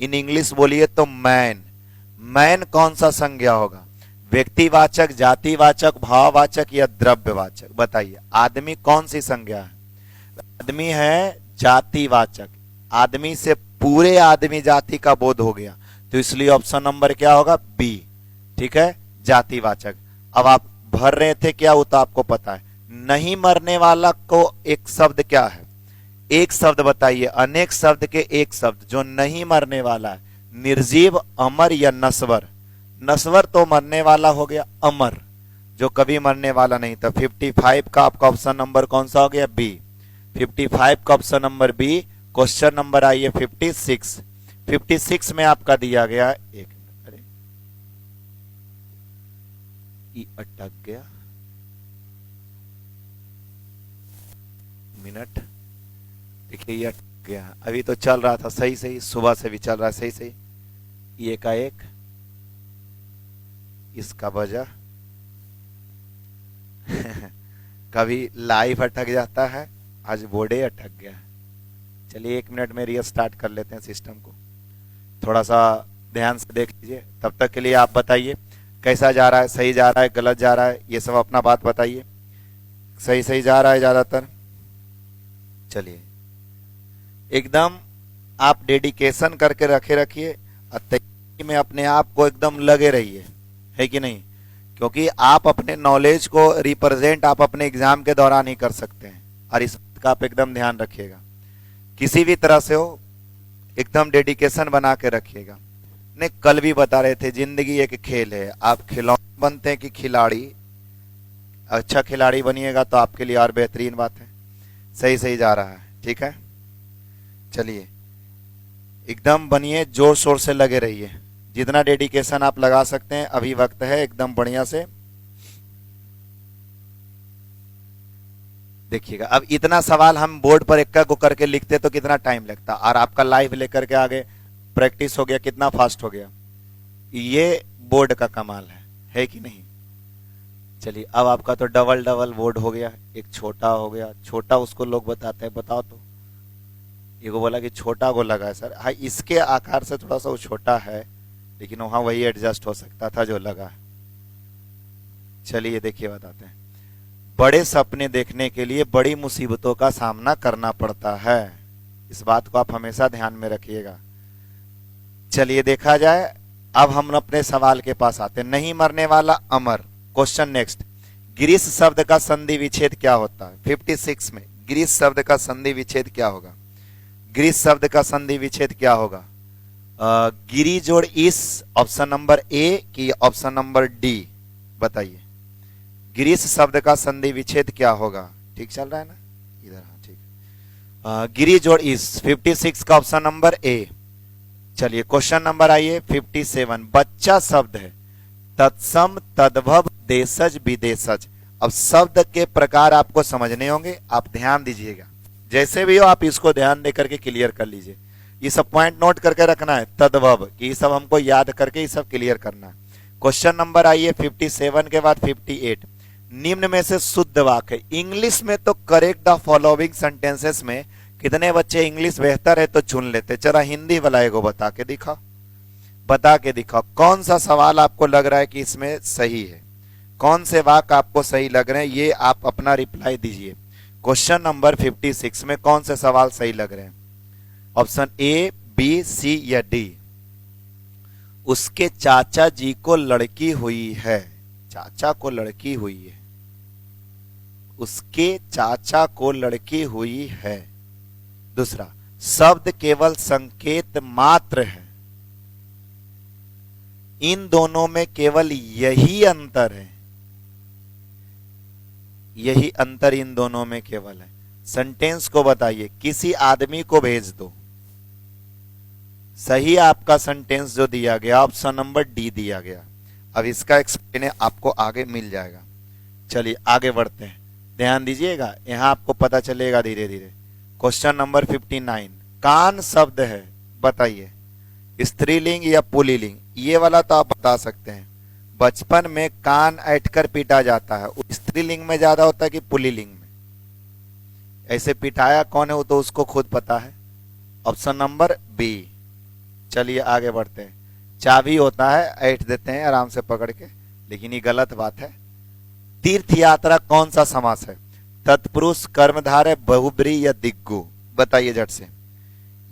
इन इंग्लिश बोलिए तो मैन। मैन कौन सा संज्ञा होगा? व्यक्तिवाचक, जातिवाचक, भाववाचक या द्रव्यवाचक? बताइए आदमी कौन सी संज्ञा है? आदमी है जातिवाचक। आदमी से पूरे आदमी जाति का बोध हो गया, तो इसलिए ऑप्शन नंबर क्या होगा? बी। ठीक है, जातिवाचक। अब आप भर रहे थे क्या, वो तो आपको पता है। नहीं मरने वाला को एक शब्द क्या है? एक शब्द बताइए, अनेक शब्द के एक शब्द जो नहीं मरने वाला है निर्जीव, अमर या नश्वर? नश्वर तो मरने वाला हो गया, अमर जो कभी मरने वाला नहीं था। 55 का आपका ऑप्शन नंबर कौन सा हो गया? बी। 55 का option number B. Question number आइए 56। 56 में आपका दिया गया, एक मिनट, अरे ये अटक गया, मिनट, देखिए ये अटक गया। अभी तो चल रहा था सही सही, सुबह से भी चल रहा है सही सही, ये का एक इसका वजह कभी लाइव अटक जाता है, आज बोर्डे अटक गया है। चलिए 1 मिनट में रीस्टार्ट कर लेते हैं सिस्टम को, थोड़ा सा ध्यान से देख लीजिए। तब तक के लिए आप बताइए कैसा जा रहा है, सही जा रहा है, गलत जा रहा है, ये सब अपना बात बताइए। सही सही जा रहा है ज्यादातर? चलिए एकदम आप डेडिकेशन करके रखिए और तैयारी में अपने आप को एकदम लगे रहिए, है कि नहीं? क्योंकि आप अपने नॉलेज को रिप्रेजेंट आप अपने एग्जाम के दौरान ही कर सकते हैं, और इस बात का आप एकदम ध्यान रखिएगा। किसी भी तरह से हो एकदम डेडिकेशन बना के रखिएगा। नहीं, कल भी बता रहे थे जिंदगी एक खेल है, आप खिलौने बनते हैं कि खिलाड़ी? अच्छा खिलाड़ी बनिएगा तो आपके लिए और बेहतरीन बात है। सही सही जा रहा है, ठीक है। चलिए एकदम बनिए, जोर शोर से लगे रहिए, जितना डेडिकेशन आप लगा सकते हैं अभी वक्त है, एकदम बढ़िया से देखिएगा। अब इतना सवाल हम बोर्ड पर एक को करके लिखते तो कितना टाइम लगता, और आपका लाइव लेकर के आगे प्रैक्टिस हो गया, कितना फास्ट हो गया। ये बोर्ड का कमाल है कि नहीं? चलिए अब आपका तो डबल डबल बोर्ड हो गया, एक छोटा हो गया, छोटा उसको लोग बताते हैं, बताओ तो। ये को बोला कि छोटा को लगा है सर, हाँ इसके आकार से थोड़ा सा वो छोटा है, लेकिन वहां वही एडजस्ट हो सकता था जो लगा है। चलिए देखिए बताते हैं। बड़े सपने देखने के लिए बड़ी मुसीबतों का सामना करना पड़ता है, इस बात को आप हमेशा ध्यान में रखिएगा। चलिए देखा जाए, अब हम अपने सवाल के पास आते हैं। नहीं मरने वाला अमर। क्वेश्चन नेक्स्ट, ग्रीस शब्द का संधि विच्छेद क्या होता है? 56 में ग्रीस शब्द का संधि विच्छेद क्या होगा? ग्रीस शब्द का संधि विच्छेद क्या होगा? गिरी जोड़ इस, ऑप्शन नंबर ए कि ऑप्शन नंबर डी? बताइए ग्रीस शब्द का संधि विच्छेद क्या होगा? ठीक चल रहा है ना इधर? हाँ ठीक। गिरी जोड़ इस, 56 का ऑप्शन नंबर ए। चलिए क्वेश्चन नंबर आइए 57। बच्चा शब्द है, तत्सम, तद्भव, देशज, विदेशज। अब शब्द के प्रकार आपको समझने होंगे, आप ध्यान दीजिएगा, जैसे भी हो आप इसको ध्यान दे करके क्लियर कर लीजिए। ये सब पॉइंट नोट करके रखना है, तद्भव कि ये सब हमको याद करके ये सब क्लियर करना है। क्वेश्चन नंबर आइए 57 के बाद 58। निम्न में से शुद्ध वाक्य, इंग्लिश में तो करेक्ट द फॉलोइंग सेंटेंसेस में कितने बच्चे इंग्लिश बेहतर है तो चुन लेते, चला हिंदी वाला एगो बता के दिखाओ, बता के दिखाओ कौन सा सवाल आपको लग रहा है कि इसमें सही है, कौन से वाक्य आपको सही लग रहे हैं, ये आप अपना रिप्लाई दीजिए। क्वेश्चन नंबर 56 में कौन से सवाल सही लग रहे हैं? ऑप्शन ए, बी, सी या डी? उसके चाचा जी को लड़की हुई है, चाचा को लड़की हुई है, उसके चाचा को लड़की हुई है। दूसरा, शब्द केवल संकेत मात्र है, इन दोनों में केवल यही अंतर है, यही अंतर इन दोनों में केवल है। सेंटेंस को बताइए, किसी आदमी को भेज दो। सही आपका सेंटेंस जो दिया गया ऑप्शन नंबर डी दिया गया। अब इसका एक्सप्लेन आपको आगे मिल जाएगा। चलिए आगे बढ़ते हैं, ध्यान दीजिएगा, यहां आपको पता चलेगा धीरे धीरे। क्वेश्चन नंबर 59, कान शब्द है, बताइए स्त्रीलिंग या पुल्लिंग? ये वाला तो आप बता सकते हैं। बचपन में कान ऐंठकर पीटा जाता है, स्त्रीलिंग में ज्यादा होता है कि पुल्लिंग में? ऐसे पिटाया कौन है वो तो उसको खुद पता है, ऑप्शन नंबर बी। चलिए आगे बढ़ते हैं। चाबी होता है, ऐंठ देते हैं आराम से पकड़ के, लेकिन ये गलत बात है। तीर्थ यात्रा कौन सा समास है? तत्पुरुष, कर्मधारय, बहुब्री या दिग्गु? बताइए झट से,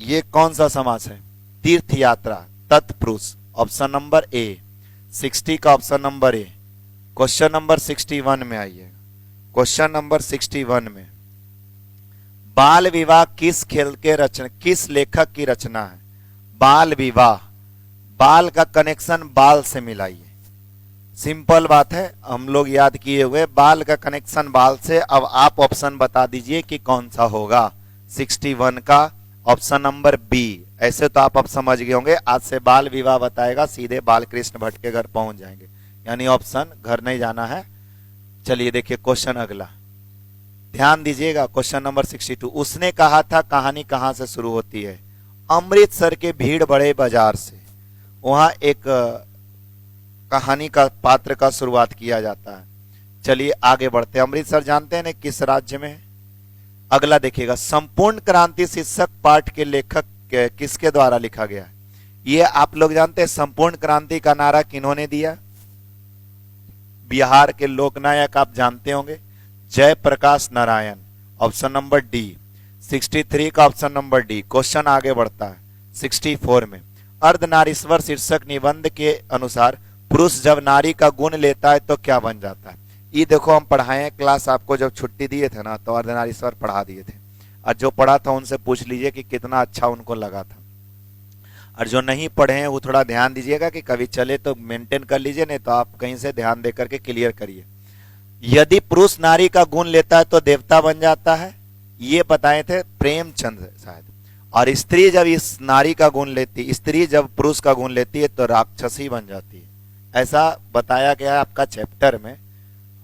ये कौन सा समास है? तीर्थ यात्रा, तत्पुरुष, ऑप्शन नंबर ए। 60 का option number A. Question number 61 में आइए। क्वेश्चन नंबर 61 में, बाल विवाह किस खेल के रचना, किस लेखक की रचना है? बाल विवाह बाल का कनेक्शन बाल से मिलाइए। सिंपल बात है, हम लोग याद किए हुए, बाल का कनेक्शन बाल से। अब आप ऑप्शन बता दीजिए कि कौन सा होगा 61 का ऑप्शन नंबर बी। ऐसे तो आप अब समझ गए होंगे, आज से बाल विवाह बताएगा, सीधे बाल कृष्ण भट्ट के घर पहुंच जाएंगे, यानी ऑप्शन घर नहीं जाना है। चलिए देखिए क्वेश्चन अगला, ध्यान दीजिएगा, क्वेश्चन नंबर 62। उसने कहा था कहानी कहां से शुरू होती है? अमृतसर के भीड़ बड़े बाजार से। वहां एक कहानी का पात्र का शुरुआत किया जाता है। चलिए आगे बढ़ते हैं। अमृतसर जानते हैं ना किस राज्य में है? अगला देखिएगा, संपूर्ण क्रांति शीर्षक पाठ के लेखक किसके द्वारा लिखा गया है? ये आप लोग जानते हैं संपूर्ण क्रांति का नारा किन्होंने दिया? बिहार के लोकनायक आप जानते होंगे, Jayaprakash Narayan. Option number D 63 का ऑप्शन नंबर डी। क्वेश्चन आगे बढ़ता है 64 में, अर्धनारीश्वर शीर्षक निबंध के अनुसार पुरुष जब नारी का गुण लेता है तो क्या बन जाता है? ये देखो हम पढ़ाए हैं क्लास, आपको जब छुट्टी दिए थे ना तो अर्धनारीश्वर पढ़ा दिए थे, और जो पढ़ा था उनसे पूछ लीजिए कि कितना अच्छा उनको लगा था, और जो नहीं पढ़े हैं वो थोड़ा ध्यान दीजिएगा कि कभी चले तो मेंटेन कर लीजिए, नहीं तो आप कहीं से ध्यान देकर के क्लियर करिए। यदि पुरुष नारी का गुण लेता है तो देवता बन जाता है, ये बताए थे प्रेमचंद शायद। और स्त्री जब इस नारी का गुण लेती, स्त्री जब पुरुष का गुण लेती है तो राक्षसी बन जाती है, ऐसा बताया गया है आपका चैप्टर में।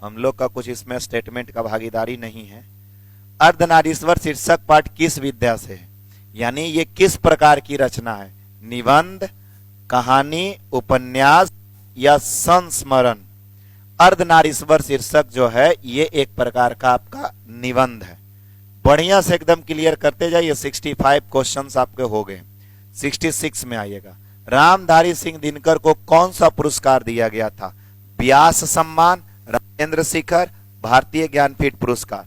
हम लोग का कुछ इसमें स्टेटमेंट का भागीदारी नहीं है। अर्धनारीश्वर शीर्षक पाठ किस विद्या से है, यानी ये किस प्रकार की रचना है? निबंध, कहानी, उपन्यास या संस्मरण? अर्धनारीश्वर शीर्षक जो है ये एक प्रकार का आपका निबंध है। बढ़िया से एकदम क्लियर करते जाइए। 65 क्वेश्चंस आपके हो गए। 66 में आइएगा, रामधारी सिंह दिनकर को कौन सा पुरस्कार दिया गया था? व्यास सम्मान, राजेंद्र शिखर, भारतीय ज्ञानपीठ पुरस्कार।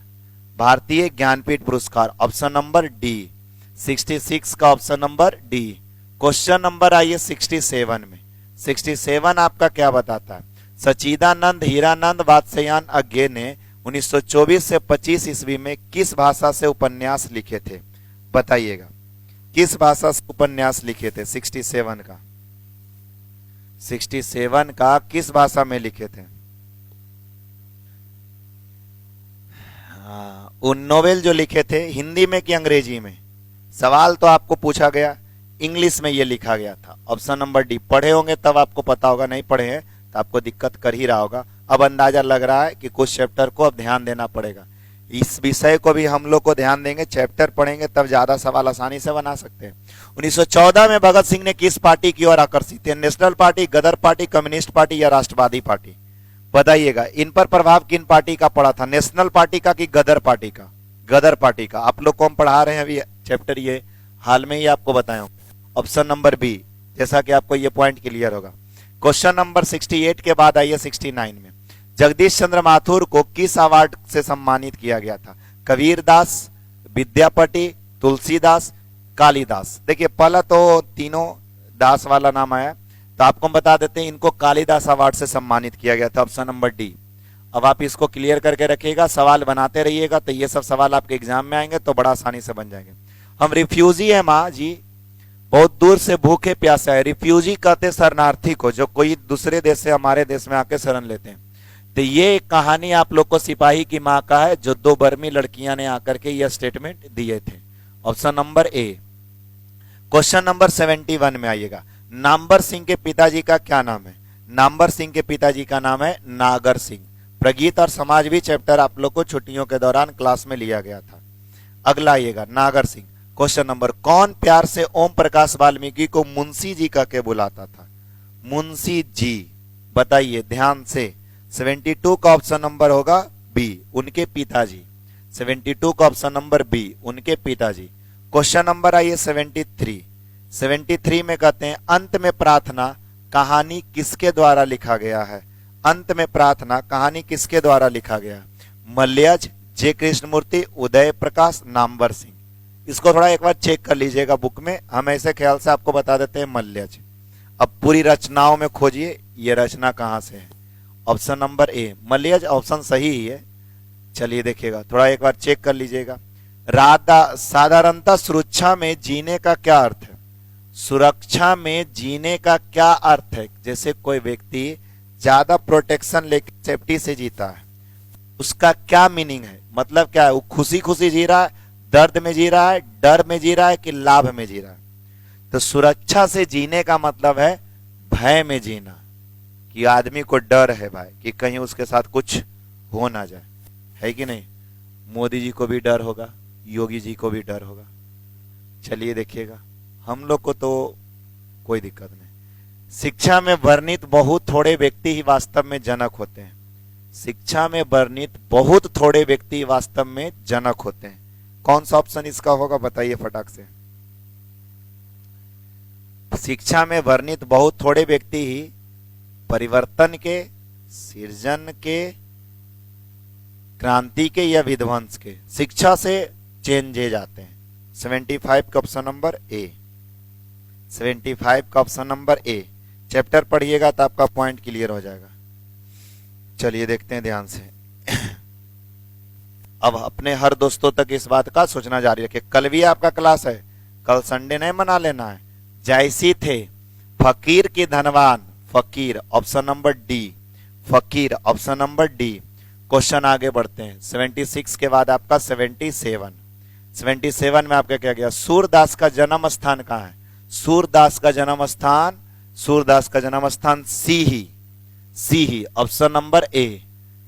भारतीय ज्ञानपीठ पुरस्कार ऑप्शन नंबर डी। 66 का option number D. Question number आइए 67 में। 67 आपका क्या बताता है? सच्चिदानंद हीरानंद वात्स्यायन अज्ञे ने 1924 से 25 ईस्वी में किस भाषा से उपन्यास लिखे थे? बताइएगा किस भाषा से उपन्यास लिखे थे? 67 का 67 का किस भाषा में लिखे थे? उन नोवेल जो लिखे थे हिंदी में कि अंग्रेजी में? सवाल तो आपको पूछा गया, इंग्लिश में ये लिखा गया था। Option number D. पढ़े होंगे तब आपको पता होगा, नहीं पढ़े हैं तो आपको दिक्कत कर ही रहा होगा। अब अंदाजा लग रहा है कि कुछ चैप्टर को अब ध्यान देना पड़ेगा। इस विषय को भी हम लोग को ध्यान देंगे, चैप्टर पढ़ेंगे तब ज्यादा सवाल आसानी से बना सकते हैं। 1914 में भगत सिंह ने किस पार्टी की ओर आकर्षित थे? नेशनल पार्टी, गदर पार्टी, कम्युनिस्ट पार्टी या राष्ट्रवादी पार्टी? बताइएगा इन पर प्रभाव किन पार्टी का पड़ा था? नेशनल पार्टी का कि गदर पार्टी का? गदर पार्टी का। आप लोग को हम पढ़ा रहे हैं अभी चैप्टर, ये हाल में ही आपको बताया हूं। ऑप्शन नंबर बी, जैसा कि आपको ये पॉइंट क्लियर होगा। क्वेश्चन नंबर 68 के बाद आइए 69 में। जगदीश चंद्र माथुर को किस अवार्ड से सम्मानित किया गया था? कबीर दास, विद्यापति, तुलसीदास, कालिदास। देखिए पहला तो तीनों दास वाला नाम आया, तो आपको हम बता देते हैं इनको कालिदास अवार्ड से सम्मानित किया गया था। Option number D. अब आप इसको क्लियर करके रखिएगा, सवाल बनाते रहिएगा, तो ये सब सवाल आपके एग्जाम में आएंगे तो बड़ा आसानी से बन जाएंगे। हम रिफ्यूजी है माँ जी, बहुत दूर से भूखे प्यासे आए। रिफ्यूजी कहते शरणार्थी को, जो कोई दूसरे देश से हमारे देश में आके शरण लेते हैं। तो ये कहानी आप लोग को सिपाही की माँ का है, जो 2 बर्मी लड़कियां ने आकर के यह स्टेटमेंट दिए थे। Option number A. Question number 71 में आइएगा। नामवर सिंह के पिताजी का क्या नाम है? नामवर सिंह के पिताजी का नाम है नागर सिंह। प्रगीत और समाज भी चैप्टर आप लोग को छुट्टियों के दौरान क्लास में लिया गया था। अगला आइएगा नागर सिंह। क्वेश्चन नंबर, कौन प्यार से ओम प्रकाश वाल्मीकि को मुंशी जी का के बुलाता था? मुंशी जी, बताइए ध्यान से। 72 का ऑप्शन नंबर होगा बी, उनके पिताजी। 72 का ऑप्शन नंबर बी, उनके पिताजी। क्वेश्चन नंबर आइए 73। 73 में कहते हैं अंत में प्रार्थना कहानी किसके द्वारा लिखा गया है? अंत में प्रार्थना कहानी किसके द्वारा लिखा गया? मल्यज, जे कृष्णमूर्ति, उदय प्रकाश, नामवर सिंह। इसको थोड़ा एक बार चेक कर लीजिएगा बुक में, हम ऐसे ख्याल से आपको बता देते हैं मल्यज। अब पूरी रचनाओं में खोजिए ये रचना कहां से है। ऑप्शन नंबर ए मल्यज ऑप्शन सही ही है। चलिए देखिएगा, थोड़ा एक बार चेक कर लीजिएगा। राधा साधारणता सुरक्षा में जीने का क्या अर्थ है? सुरक्षा में जीने का क्या अर्थ है? जैसे कोई व्यक्ति ज्यादा प्रोटेक्शन लेके सेफ्टी से जीता है, उसका क्या मीनिंग है, मतलब क्या है? वो खुशी खुशी जी रहा है, दर्द में जी रहा है, डर में जी रहा है कि लाभ में जी रहा है? तो सुरक्षा से जीने का मतलब है भय में जीना, कि आदमी को डर है भाई कि कहीं उसके साथ कुछ हो ना जाए, है कि नहीं? मोदी जी को भी डर होगा, योगी जी को भी डर होगा। चलिए देखिएगा, हम लोग को तो कोई दिक्कत नहीं। शिक्षा में वर्णित बहुत थोड़े व्यक्ति ही वास्तव में जनक होते हैं। शिक्षा में वर्णित बहुत थोड़े व्यक्ति वास्तव में जनक होते हैं। कौन सा ऑप्शन इसका होगा बताइए फटाक से। शिक्षा में वर्णित बहुत थोड़े व्यक्ति ही परिवर्तन के, सृजन के, क्रांति के या विध्वंस के, शिक्षा से चेंजे जाते हैं। 75 का ऑप्शन नंबर ए, 75 का ऑप्शन नंबर ए। चैप्टर पढ़िएगा तो आपका पॉइंट क्लियर हो जाएगा। चलिए देखते हैं ध्यान से। अब अपने हर दोस्तों तक इस बात का सोचना जारी रखिए। कल भी आपका क्लास है, कल संडे नहीं मना लेना है। जैसी थे फकीर की धनवान, फकीर ऑप्शन नंबर डी, फकीर ऑप्शन नंबर डी। क्वेश्चन आगे बढ़ते हैं। 76 के बाद आपका 77। 77 में आपका क्या गया? सूरदास का जन्म स्थान कहाँ है? सूरदास का जन्म स्थान, सूरदास का जन्म स्थान सीही, सीही ऑप्शन नंबर ए,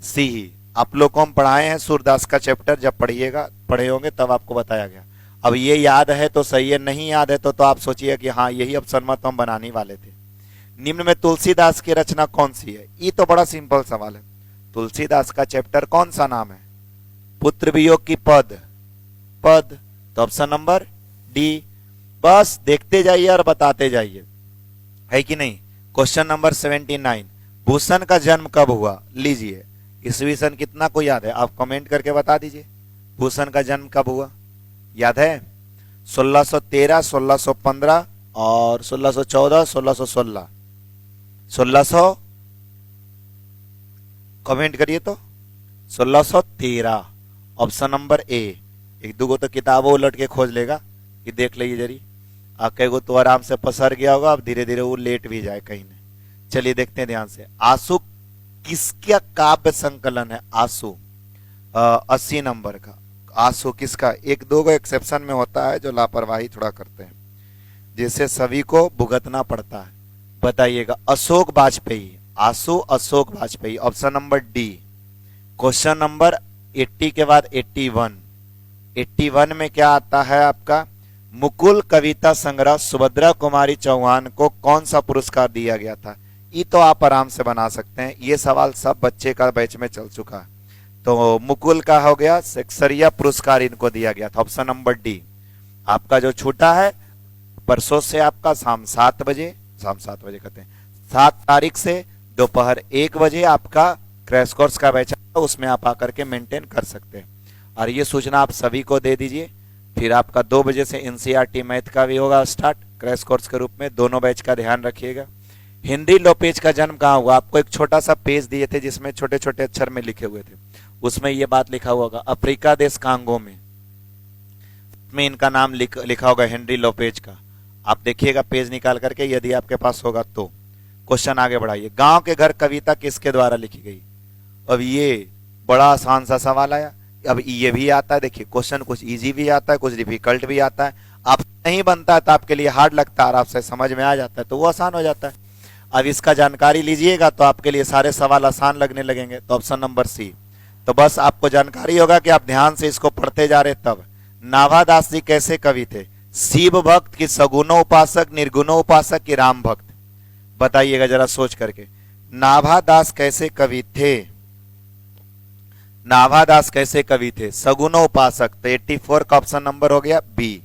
सीही। आप लोग को हम पढ़ाए हैं सूरदास का चैप्टर, जब पढ़िएगा पढ़े होंगे तब आपको बताया गया। अब ये याद है तो सही है, नहीं याद है तो आप सोचिए कि हाँ यही ऑप्शन में तो हम बनाने वाले थे। निम्न में तुलसीदास की रचना कौन सी है? ये तो बड़ा सिंपल सवाल है। तुलसीदास का चैप्टर कौन सा नाम है? पुत्र वियोग की पद, पद, तो ऑप्शन नंबर डी। बस देखते जाइए और बताते जाइए, है कि नहीं? क्वेश्चन नंबर 79, भूषण का जन्म कब हुआ? लीजिए, ईस्वी सन कितना को याद है? आप कमेंट करके बता दीजिए। भूषण का जन्म कब हुआ याद है? 1613, 1615 और 1614, 1616, 1600 कमेंट करिए तो 1613 ऑप्शन नंबर ए। एक दो तो किताबों उलट के खोज लेगा कि देख लीजिए जरी, कई गो तो आराम से पसर गया होगा, अब धीरे धीरे वो लेट भी जाए कहीं नहीं। चलिए देखते हैं ध्यान से। आंसू किसका काव्य संकलन है? आंसू 80 नंबर का। आंसू किसका? एक दो को एक्सेप्शन में होता है जो लापरवाही थोड़ा करते हैं, जिसे सभी को भुगतना पड़ता है। बताइएगा। अशोक वाजपेयी, आंसू Ashok Vajpeyi option number D. Question number 80 के बाद 81, 81 में क्या आता है आपका? मुकुल कविता संग्रह सुभद्रा कुमारी चौहान को कौन सा पुरस्कार दिया गया था? ये तो आप आराम से बना सकते हैं, ये सवाल सब बच्चे का बैच में चल चुका है। तो मुकुल का हो गया, सेक्सरिया पुरस्कार इनको दिया गया था, ऑप्शन नंबर डी। आपका जो छूटा है परसों से आपका शाम 7 बजे, शाम 7 बजे कहते हैं 7 तारीख से दोपहर 1 बजे आपका क्रैश कोर्स का बैच है, उसमें आप आकर के मेंटेन कर सकते हैं। और ये सूचना आप सभी को दे दीजिए। फिर आपका 2 बजे से एनसीईआरटी मैथ का भी होगा स्टार्ट क्रैश कोर्स के रूप में, दोनों बैच का ध्यान रखिएगा। हेनरी लोपेज का जन्म कहाँ हुआ? आपको एक छोटा सा पेज दिए थे जिसमें छोटे छोटे अक्षर में लिखे हुए थे, उसमें ये बात लिखा हुआ होगा अफ्रीका देश कांगो में इनका नाम लिखा होगा हेनरी लोपेज का। आप देखिएगा पेज निकाल करके, यदि आपके पास होगा तो। क्वेश्चन आगे बढ़ाइए। गांव के घर कविता किसके द्वारा लिखी गई? अब ये बड़ा आसान सा सवाल आया। अब ये भी आता है, देखिए क्वेश्चन कुछ इजी भी आता है, कुछ डिफिकल्ट भी आता है। आप नहीं बनता है तो आपके लिए हार्ड लगता है, और आपसे समझ में आ जाता है तो वो आसान हो जाता है। अब इसका जानकारी लीजिएगा तो आपके लिए सारे सवाल आसान लगने लगेंगे। तो ऑप्शन नंबर सी। तो बस आपको जानकारी होगा कि आप ध्यान से इसको पढ़ते जा रहे तब। नाभादास जी कैसे कवि थे? शिव भक्त की सगुनो उपासक, निर्गुणो उपासक की राम भक्त? बताइएगा जरा सोच करके। नाभादास कैसे कवि थे? नाभादास कैसे कवि थे? सगुनो उपासक। तो 84 का ऑप्शन नंबर हो गया बी,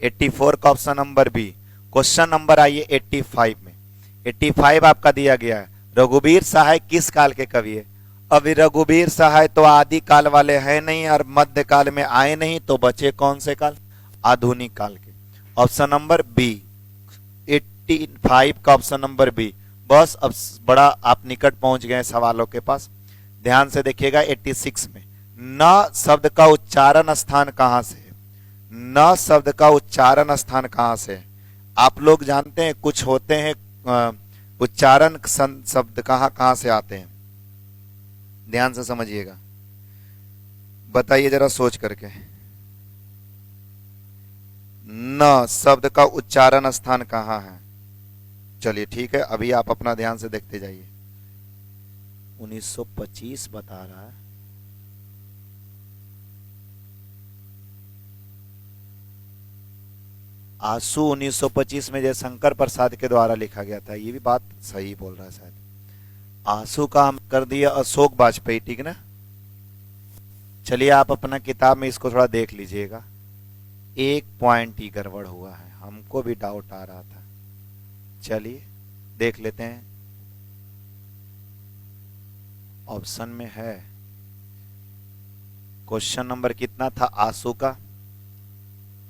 84 का option number B. Question number आइए 85 में। 85 आपका दिया गया है, रघुवीर सहाय किस काल के कवि है? अभी रघुवीर सहाय तो आदि काल वाले हैं नहीं और मध्य काल में आए नहीं, तो बचे कौन से काल? आधुनिक काल के। ऑप्शन नंबर बी, 85 का ऑप्शन नंबर बी। बस अब बड़ा आप निकट पहुंच गए सवालों के पास। ध्यान से देखिएगा 86 में न शब्द का उच्चारण स्थान कहां से है? न शब्द का उच्चारण स्थान कहां से है? आप लोग जानते हैं कुछ होते हैं उच्चारण शब्द कहाँ कहाँ से आते हैं, ध्यान से समझिएगा, बताइए जरा सोच करके। न शब्द का उच्चारण स्थान कहाँ है? चलिए ठीक है, अभी आप अपना ध्यान से देखते जाइए। 1925 बता रहा है। आंसू 1925 में जयशंकर प्रसाद के द्वारा लिखा गया था, ये भी बात सही बोल रहा है शायद। आंसू का हम कर दिया अशोक वाजपेयी, ठीक ना। चलिए आप अपना किताब में इसको थोड़ा देख लीजिएगा, एक पॉइंट ही गड़बड़ हुआ है, हमको भी डाउट आ रहा था। चलिए देख लेते हैं, ऑप्शन में है। क्वेश्चन नंबर कितना था आंसू का?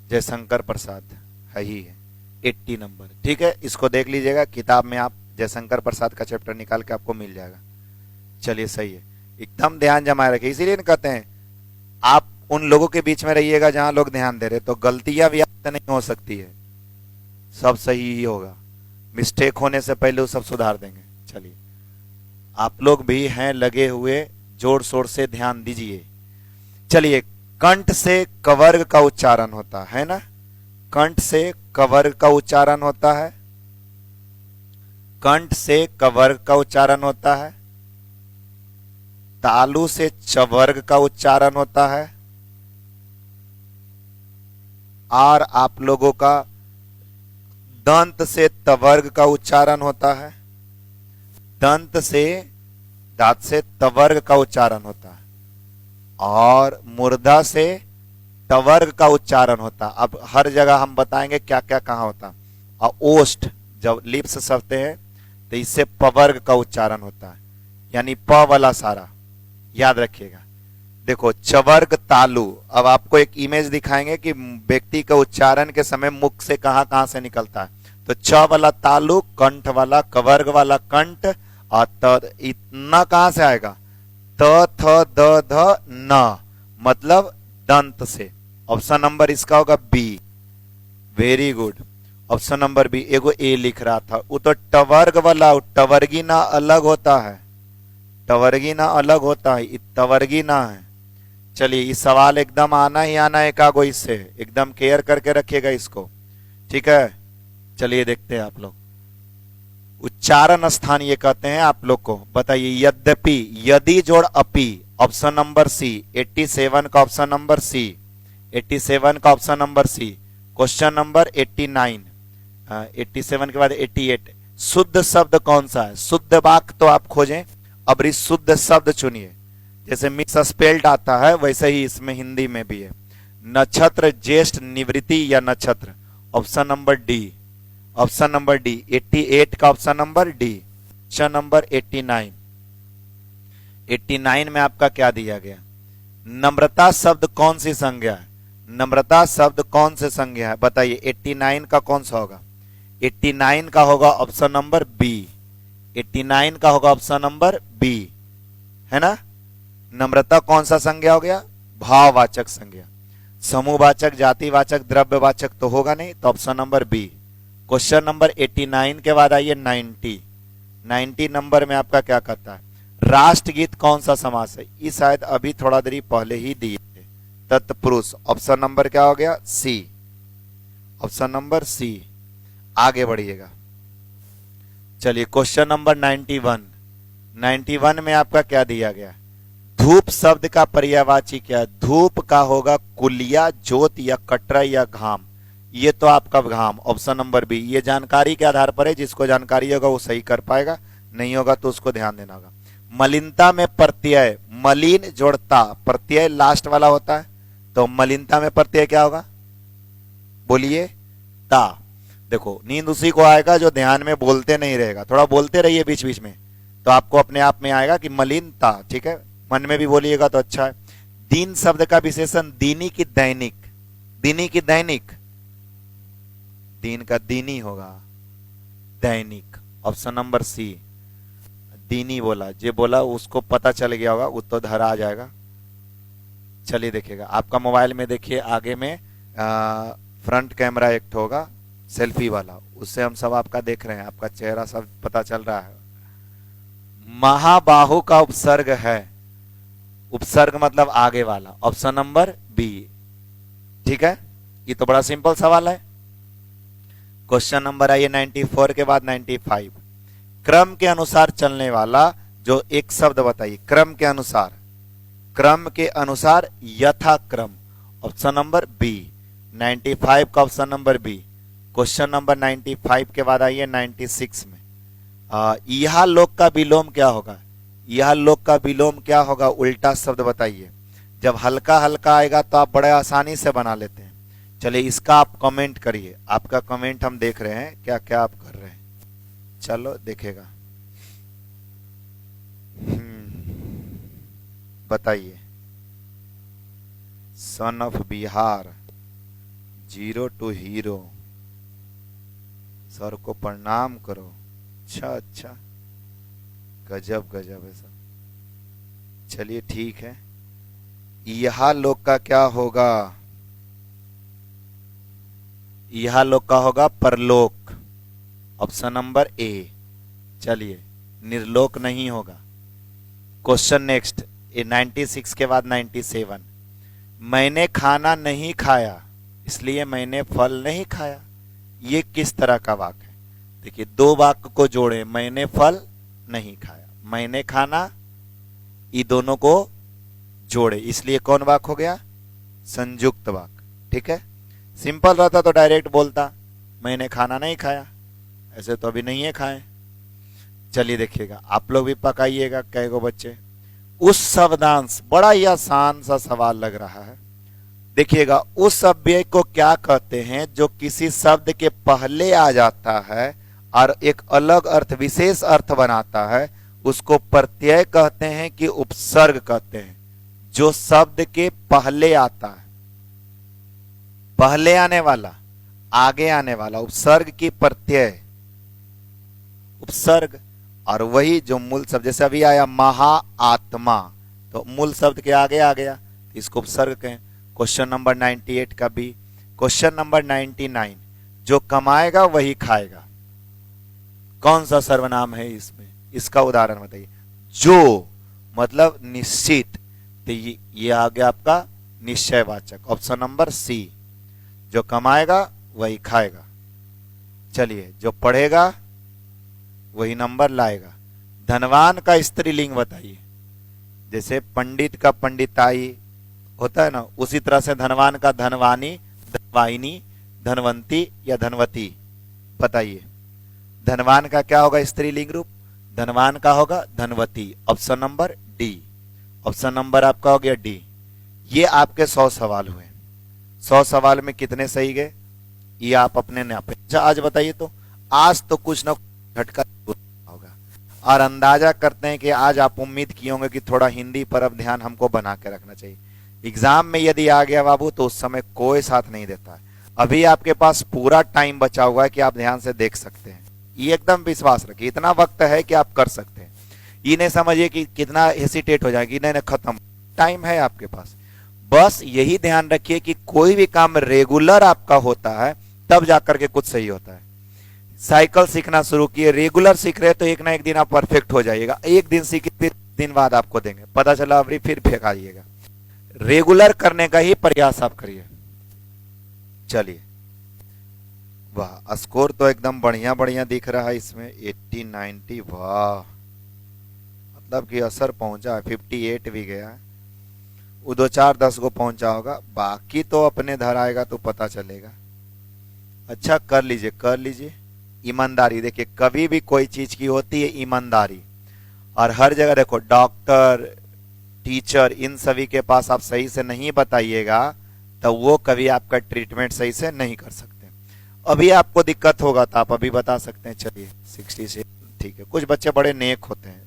जयशंकर प्रसाद है ही है, 80 नंबर, ठीक है। इसको देख लीजिएगा किताब में, आप जयशंकर प्रसाद का चैप्टर निकाल के आपको मिल जाएगा। चलिए सही है, एकदम ध्यान जमाए रखिए, इसीलिए कहते हैं आप उन लोगों के बीच में रहिएगा जहां लोग ध्यान दे रहे, तो गलतियां भी आपसे नहीं हो सकती है, सब सही ही होगा। मिस्टेक होने से पहले वो सब सुधार देंगे। चलिए आप लोग भी हैं लगे हुए, जोर शोर से ध्यान दीजिए। चलिए, कंठ से कवर्ग का उच्चारण होता है ना, कंठ से कवर्ग का उच्चारण होता है, कंठ से कवर्ग का उच्चारण होता है। तालु से चवर्ग का उच्चारण होता है, और आप लोगों का दंत से तवर्ग का उच्चारण होता है, दंत से दांत से तवर्ग का उच्चारण होता है, और मूर्धा से तवर्ग का उच्चारण होता है। अब हर जगह हम बताएंगे क्या क्या कहां होता। और ओष्ठ जब लिप्स सफते हैं तो इससे पवर्ग का उच्चारण होता है, यानी प वाला सारा, याद रखिएगा। देखो चवर्ग तालु, अब आपको एक इमेज दिखाएंगे कि व्यक्ति का उच्चारण के समय मुख से कहां कहां से निकलता है। तो च वाला तालु, कंठ वाला, कवर्ग वाला कंठ, और त इतना कहां से आएगा? त थ द ध न, मतलब दंत से। ऑप्शन नंबर इसका होगा B, very good, option number B. एगो ए लिख रहा था, वो तो टवर्ग वाला, टवर्गी ना अलग होता है, टवर्गी ना अलग होता है, तवर्गी ना है। चलिए इस सवाल एकदम आना ही आना है, कागो इससे एकदम केयर करके रखिएगा इसको, ठीक है। चलिए देखते हैं आप लोग, उच्चारण स्थान ये कहते हैं आप लोग को, बताइए। यद्यपि, यदि जोड़ अपि, ऑप्शन नंबर सी। 87 का ऑप्शन नंबर सी, 87 का option number C. Question number 89, 87 के बाद 88। शुद्ध शब्द कौन सा है? शुद्ध वाक्य तो आप खोजें, अब शुद्ध शब्द चुनिए। जैसे मिस स्पेल्ड आता है वैसे ही इसमें हिंदी में भी है। नक्षत्र, ज्येष्ठ, निवृत्ति या नक्षत्र, option number D, option number D. 88 का option number D, option number 89। 89 में आपका क्या दिया गया? नम्रता शब्द कौन सी संज्ञा है? नम्रता शब्द कौन से संज्ञा है बताइए। 89 का कौन सा होगा? 89 का होगा ऑप्शन नंबर बी, 89 का होगा ऑप्शन नंबर बी, है ना। नम्रता कौन सा संज्ञा हो गया? भाववाचक संज्ञा। समूहवाचक, जातिवाचक, द्रव्यवाचक तो होगा नहीं, तो option number B. Question number 89 के बाद आइए 90। 90 नंबर में आपका क्या कहता है? राष्ट्रगीत कौन सा समास है? ये शायद अभी थोड़ा देरी पहले ही दिए थे। तत्पुरुष, ऑप्शन नंबर क्या हो गया? सी, ऑप्शन नंबर सी। आगे बढ़िएगा। चलिए क्वेश्चन नंबर 91। 91 में आपका क्या दिया गया? धूप शब्द का पर्यायवाची क्या है? धूप का होगा कुलिया, ज्योत या कटरा या घाम। ये तो आपका घाम, ऑप्शन नंबर बी। ये जानकारी के आधार पर है, जिसको जानकारी होगा वो सही कर पाएगा, नहीं होगा तो उसको ध्यान देना होगा। मलिनता में प्रत्यय, मलिन जोड़ता, प्रत्यय लास्ट वाला होता है, तो मलिनता में प्रत्यय क्या होगा? बोलिए। ता। देखो नींद उसी को आएगा जो ध्यान में बोलते नहीं रहेगा, थोड़ा बोलते रहिए बीच बीच में, तो आपको अपने आप में आएगा कि मलिनता, ठीक है। मन में भी बोलिएगा तो अच्छा है। दिन शब्द का विशेषण दीनी की दैनिक, दीनी की दैनिक, दिन का दीनी होगा, दैनिक, ऑप्शन नंबर सी। दीनी बोला, जे बोला उसको पता चल गया होगा, उत्तर धरा आ जाएगा। चलिए देखिएगा, आपका मोबाइल में देखिए आगे में फ्रंट कैमरा एक्ट होगा, सेल्फी वाला, उससे हम सब आपका देख रहे हैं, आपका चेहरा सब पता चल रहा है। महाबाहु का उपसर्ग है, उपसर्ग मतलब आगे वाला, ऑप्शन नंबर बी। ठीक है, ये तो बड़ा सिंपल सवाल है। क्वेश्चन नंबर आइए 94 के बाद 95। क्रम के अनुसार चलने वाला जो एक शब्द बताइए, क्रम के अनुसार, क्रम के अनुसार यथाक्रम, ऑप्शन नंबर बी। 95 का option number B. Question number 95 के बाद आइए 96 में। यह लोक का विलोम क्या होगा? यह लोक का विलोम क्या होगा? उल्टा शब्द बताइए। जब हल्का हल्का आएगा तो आप बड़े आसानी से बना लेते हैं। चलिए इसका आप कमेंट करिए, आपका कमेंट हम देख रहे हैं, क्या क्या आप कर रहे हैं। चलो देखेगा, बताइए। Son of Bihar, 0 to hero, sir को प्रणाम करो। अच्छा अच्छा, गजब गजब है सब। चलिए ठीक है, यह लोक का क्या होगा? यह लोक का होगा परलोक, ऑप्शन नंबर ए। चलिए निर्लोक नहीं होगा। क्वेश्चन नेक्स्ट 96 के बाद 97। मैंने खाना नहीं खाया इसलिए मैंने फल नहीं खाया, ये किस तरह का वाक्य है? देखिए दो वाक्य को जोड़े, मैंने फल नहीं खाया, मैंने खाना, ये दोनों को जोड़े, इसलिए कौन वाक्य हो गया? संयुक्त वाक्य। ठीक है, सिंपल रहता तो डायरेक्ट बोलता मैंने खाना नहीं खाया, ऐसे तो अभी नहीं है खाए। चलिए देखिएगा, आप लोग भी पकाइएगा कईगो बच्चे। उस शब्दांश, बड़ा ही आसान सा सवाल लग रहा है। देखिएगा, उस अव्यय को क्या कहते हैं जो किसी शब्द के पहले आ जाता है और एक अलग अर्थ, विशेष अर्थ बनाता है, उसको प्रत्यय कहते हैं कि उपसर्ग कहते हैं? जो शब्द के पहले आता है, पहले आने वाला, आगे आने वाला, उपसर्ग की प्रत्यय, उपसर्ग। और वही जो मूल शब्द, जैसे अभी आया महा आत्मा, तो मूल शब्द के आगे आ गया, तो इसको उपसर्ग कहें। क्वेश्चन नंबर 98 का बी। क्वेश्चन नंबर 99, जो कमाएगा वही खाएगा, कौन सा सर्वनाम है इसमें? इसका उदाहरण बताइए। जो मतलब निश्चित, तो ये आ गया आपका निश्चयवाचक, ऑप्शन नंबर सी। जो कमाएगा वही खाएगा। चलिए, जो पढ़ेगा वही नंबर लाएगा। धनवान का स्त्रीलिंग बताइए। जैसे पंडित का पंडिताई होता है ना, उसी तरह से धनवान का धनवानी, धनवाइनी, धनवंती या धनवती। बताइए धनवान का क्या होगा स्त्रीलिंग रूप? धनवान का होगा धनवती, option number D. Option number आपका हो गया डी। ये आपके 100 सवाल हुए। 100 सवाल में कितने सही गए ये आप अपने नापे। अच्छा आज बताइए, तो आज तो कुछ ना झटका होगा, और अंदाजा करते हैं कि आज आप उम्मीद किए होंगे कि थोड़ा हिंदी पर अब ध्यान हमको बना के रखना चाहिए। एग्जाम में यदि आ गया बाबू तो उस समय कोई साथ नहीं देता है। अभी आपके पास पूरा टाइम बचा हुआ है कि आप ध्यान से देख सकते हैं। ये एकदम विश्वास रखिए, इतना वक्त है कि आप कर सकते हैं। ये नहीं समझिए कि कितना हेसिटेट हो जाएगी, नहीं खत्म, टाइम है आपके पास। बस यही ध्यान रखिए कि कोई भी काम रेगुलर आपका होता है तब जाकर के कुछ सही होता है। साइकिल सीखना शुरू किए, रेगुलर सीख रहे तो एक ना एक दिन आप परफेक्ट हो जाइएगा। एक दिन सीखे, फिर दिन बाद आपको देंगे, पता चला अभी फिर फेंका दिएगा। रेगुलर करने का ही प्रयास आप करिए। चलिए, वाह स्कोर तो एकदम बढ़िया बढ़िया दिख रहा है इसमें, 80 90, वाह मतलब कि असर पहुंचा है। 58 भी गया है, वो 2 4 10 को पहुंचा होगा, बाकी तो अपने धर आएगा तो पता चलेगा। अच्छा कर लीजिए कर लीजिए। ईमानदारी, देखिए कभी भी कोई चीज की होती है ईमानदारी, और हर जगह देखो डॉक्टर, टीचर, इन सभी के पास आप सही से नहीं बताइएगा तो वो कभी आपका ट्रीटमेंट सही से नहीं कर सकते। अभी आपको दिक्कत होगा तो आप अभी बता सकते हैं। चलिए 60 से ठीक है। कुछ बच्चे बड़े नेक होते हैं,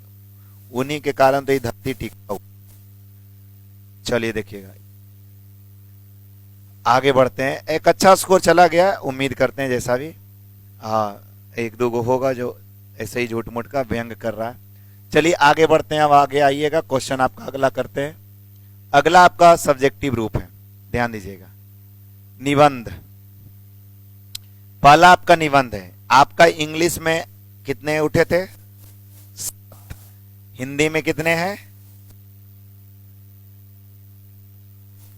उन्हीं के कारण तो ये धरती टिका। चलिए देखिएगा, आगे बढ़ते हैं। एक अच्छा स्कोर चला गया, उम्मीद करते हैं जैसा भी। हाँ, 1 2 गो होगा जो ऐसे ही झूठ मूठ का व्यंग कर रहा है। चलिए आगे बढ़ते हैं, अब आगे आइएगा। क्वेश्चन आपका अगला करते हैं। अगला आपका सब्जेक्टिव रूप है, ध्यान दीजिएगा। निबंध। पहला आपका निबंध है। आपका इंग्लिश में कितने उठे थे? 7। हिंदी में कितने हैं?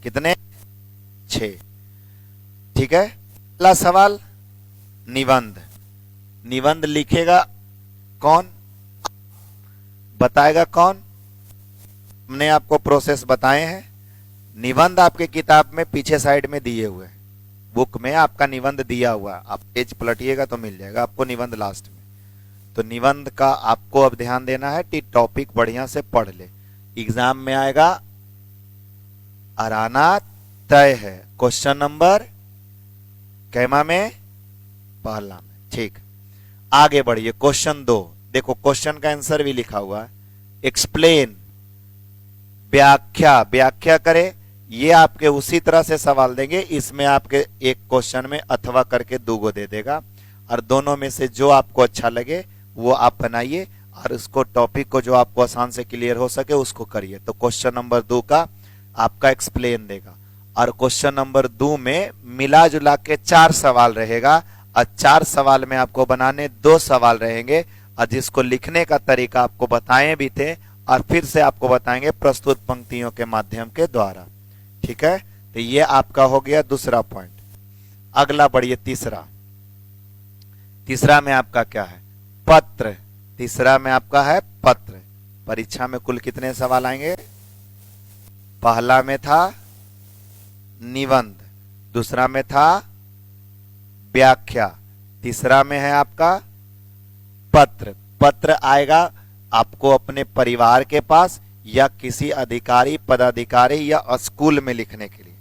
कितने? 6। ठीक है। पहला सवाल निबंध। निबंध लिखेगा कौन? बताएगा कौन? हमने आपको प्रोसेस बताए हैं। निबंध आपके किताब में पीछे साइड में दिए हुए हैं, बुक में आपका निबंध दिया हुआ है। आप पेज पलटिएगा तो मिल जाएगा आपको निबंध लास्ट में। तो निबंध का आपको अब ध्यान देना है कि टॉपिक बढ़िया से पढ़ ले। एग्जाम में आएगा, आना तय है। क्वेश्चन नंबर कैमा में? पहला में। ठीक, आगे बढ़िए। क्वेश्चन 2 देखो, क्वेश्चन का आंसर भी लिखा हुआ है। एक्सप्लेन, व्याख्या, व्याख्या करे। ये आपके उसी तरह से सवाल देंगे। इसमें आपके एक क्वेश्चन में अथवा करके 2 गो दे देगा, और दोनों में से जो आपको अच्छा लगे वो आप बनाइए, और उसको टॉपिक को जो आपको आसान से क्लियर हो सके उसको करिए। तो क्वेश्चन नंबर 2 का आपका एक्सप्लेन देगा, और क्वेश्चन नंबर 2 में मिला जुला के 4 सवाल रहेगा, और 4 सवाल में आपको बनाने 2 सवाल रहेंगे, और जिसको लिखने का तरीका आपको बताए भी थे और फिर से आपको बताएंगे प्रस्तुत पंक्तियों के माध्यम के द्वारा। ठीक है, तो ये आपका हो गया दूसरा पॉइंट। अगला बढ़िए, तीसरा। तीसरा में आपका क्या है? पत्र। तीसरा में आपका है पत्र। परीक्षा में कुल कितने सवाल आएंगे? पहला में था निबंध, दूसरा में था व्याख्या, तीसरा में है आपका पत्र। पत्र आएगा आपको अपने परिवार के पास या किसी अधिकारी पदाधिकारी या स्कूल में लिखने के लिए।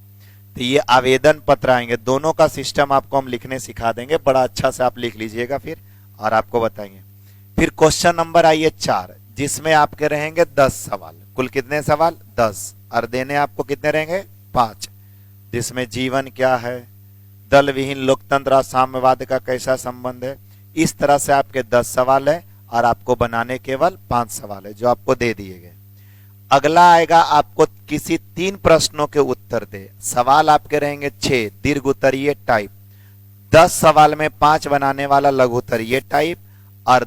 तो ये आवेदन पत्र आएंगे। दोनों का सिस्टम आपको हम लिखने सिखा देंगे, बड़ा अच्छा से आप लिख लीजिएगा फिर, और आपको बताएंगे। फिर क्वेश्चन नंबर आइए 4, जिसमें आपके रहेंगे 10 सवाल। कुल कितने सवाल? 10, और देने आपको कितने रहेंगे? 5। जिसमें जीवन क्या है, दल विहीन लोकतंत्र और साम्यवाद का कैसा संबंध है, इस तरह से आपके 10 सवाल है, और आपको बनाने केवल 5 सवाल है जो आपको दे दिए गए। अगला आएगा, आपको किसी 3 प्रश्नों के उत्तर दे। सवाल आपके रहेंगे 6 दीर्घ उत्तरीय टाइप। 10 सवाल में 5 बनाने वाला लघु उत्तरीय टाइप, और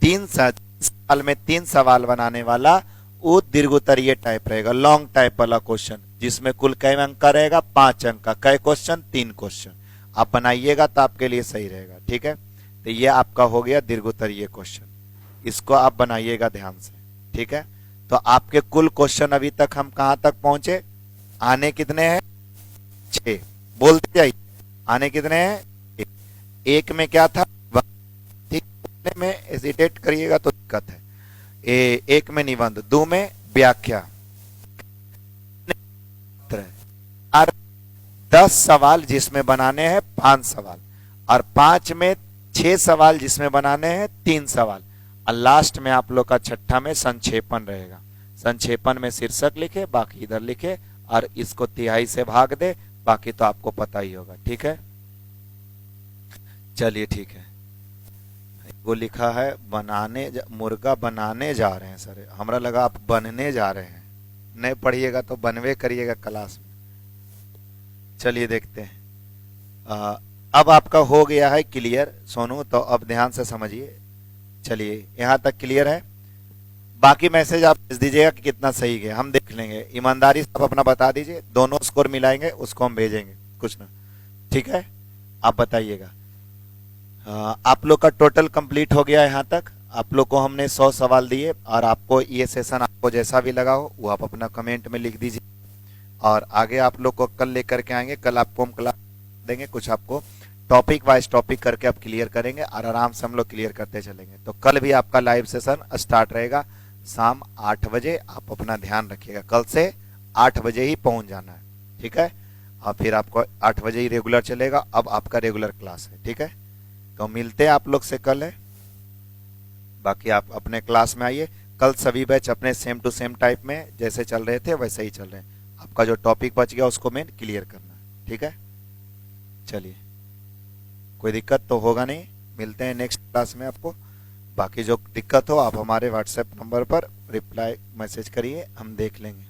3 सवाल में 3 सवाल बनाने वाला वो दीर्घ उत्तरीय टाइप रहेगा, लॉन्ग टाइप वाला क्वेश्चन, जिसमें कुल कै अंक का रहेगा? 5 अंक का। कै क्वेश्चन? 3 क्वेश्चन। आप बनाइएगा तो आपके लिए सही रहेगा। ठीक है, तो ये आपका हो गया दीर्घ उत्तरीय क्वेश्चन। इसको आप बनाइएगा ध्यान से। ठीक है, तो आपके कुल क्वेश्चन अभी तक हम कहां तक पहुंचे? आने कितने हैं? 6। बोलते जाइए, आने कितने हैं? 1 में क्या था? ठीक, में एजिटेट करिएगा तो दिक्कत है। 1 में निबंध, 2 में व्याख्या, और 10 सवाल जिसमें बनाने हैं 5 सवाल, और 5 में 6 सवाल जिसमें बनाने हैं 3 सवाल, और लास्ट में आप लोग का छठा में संक्षेपण रहेगा। संक्षेपण में शीर्षक लिखे, बाकी इधर लिखे, और इसको तिहाई से भाग दे, बाकी तो आपको पता ही होगा। ठीक है, चलिए ठीक है। वो लिखा है बनाने, मुर्गा बनाने जा रहे हैं सर, हमरा लगा आप बनने जा रहे हैं। नहीं पढ़िएगा तो बनवे करिएगा क्लास में। चलिए देखते हैं। अब आपका हो गया है क्लियर सोनू, तो अब ध्यान से समझिए। चलिए, यहां तक क्लियर है। बाकी मैसेज आप भेज दीजिएगा कि कितना सही गया, हम देख लेंगे। ईमानदारी से आप अपना बता दीजिए, दोनों स्कोर मिलाएंगे, उसको हम भेजेंगे कुछ ना। ठीक है, आप बताइएगा। आप लोग का टोटल कंप्लीट हो गया यहाँ तक। आप लोग को हमने 100 सवाल दिए, और आपको ये सेशन आपको जैसा भी लगा हो वो आप अपना कमेंट में लिख दीजिए, और आगे आप लोग को कल लेकर के आएंगे। कल आपको हम क्लास देंगे, कुछ आपको टॉपिक वाइज टॉपिक करके आप क्लियर करेंगे, और आराम से हम लोग क्लियर करते चलेंगे। तो कल भी आपका लाइव सेशन स्टार्ट रहेगा शाम 8 बजे। आप अपना ध्यान रखिएगा, कल से 8 बजे ही पहुंच जाना है। ठीक है, और फिर आपको 8 बजे ही रेगुलर चलेगा। अब आपका रेगुलर क्लास है। ठीक है, तो मिलते हैं आप लोग से कल है। बाकी आप अपने क्लास में आइए। कल सभी बैच अपने सेम टू सेम टाइप में जैसे चल रहे थे वैसे ही चल रहे हैं। आपका जो टॉपिक बच गया उसको मेन क्लियर करना है। ठीक है, चलिए, कोई दिक्कत तो होगा नहीं। मिलते हैं नेक्स्ट क्लास में आपको। बाकी जो दिक्कत हो आप हमारे व्हाट्सएप नंबर पर रिप्लाई मैसेज करिए, हम देख लेंगे।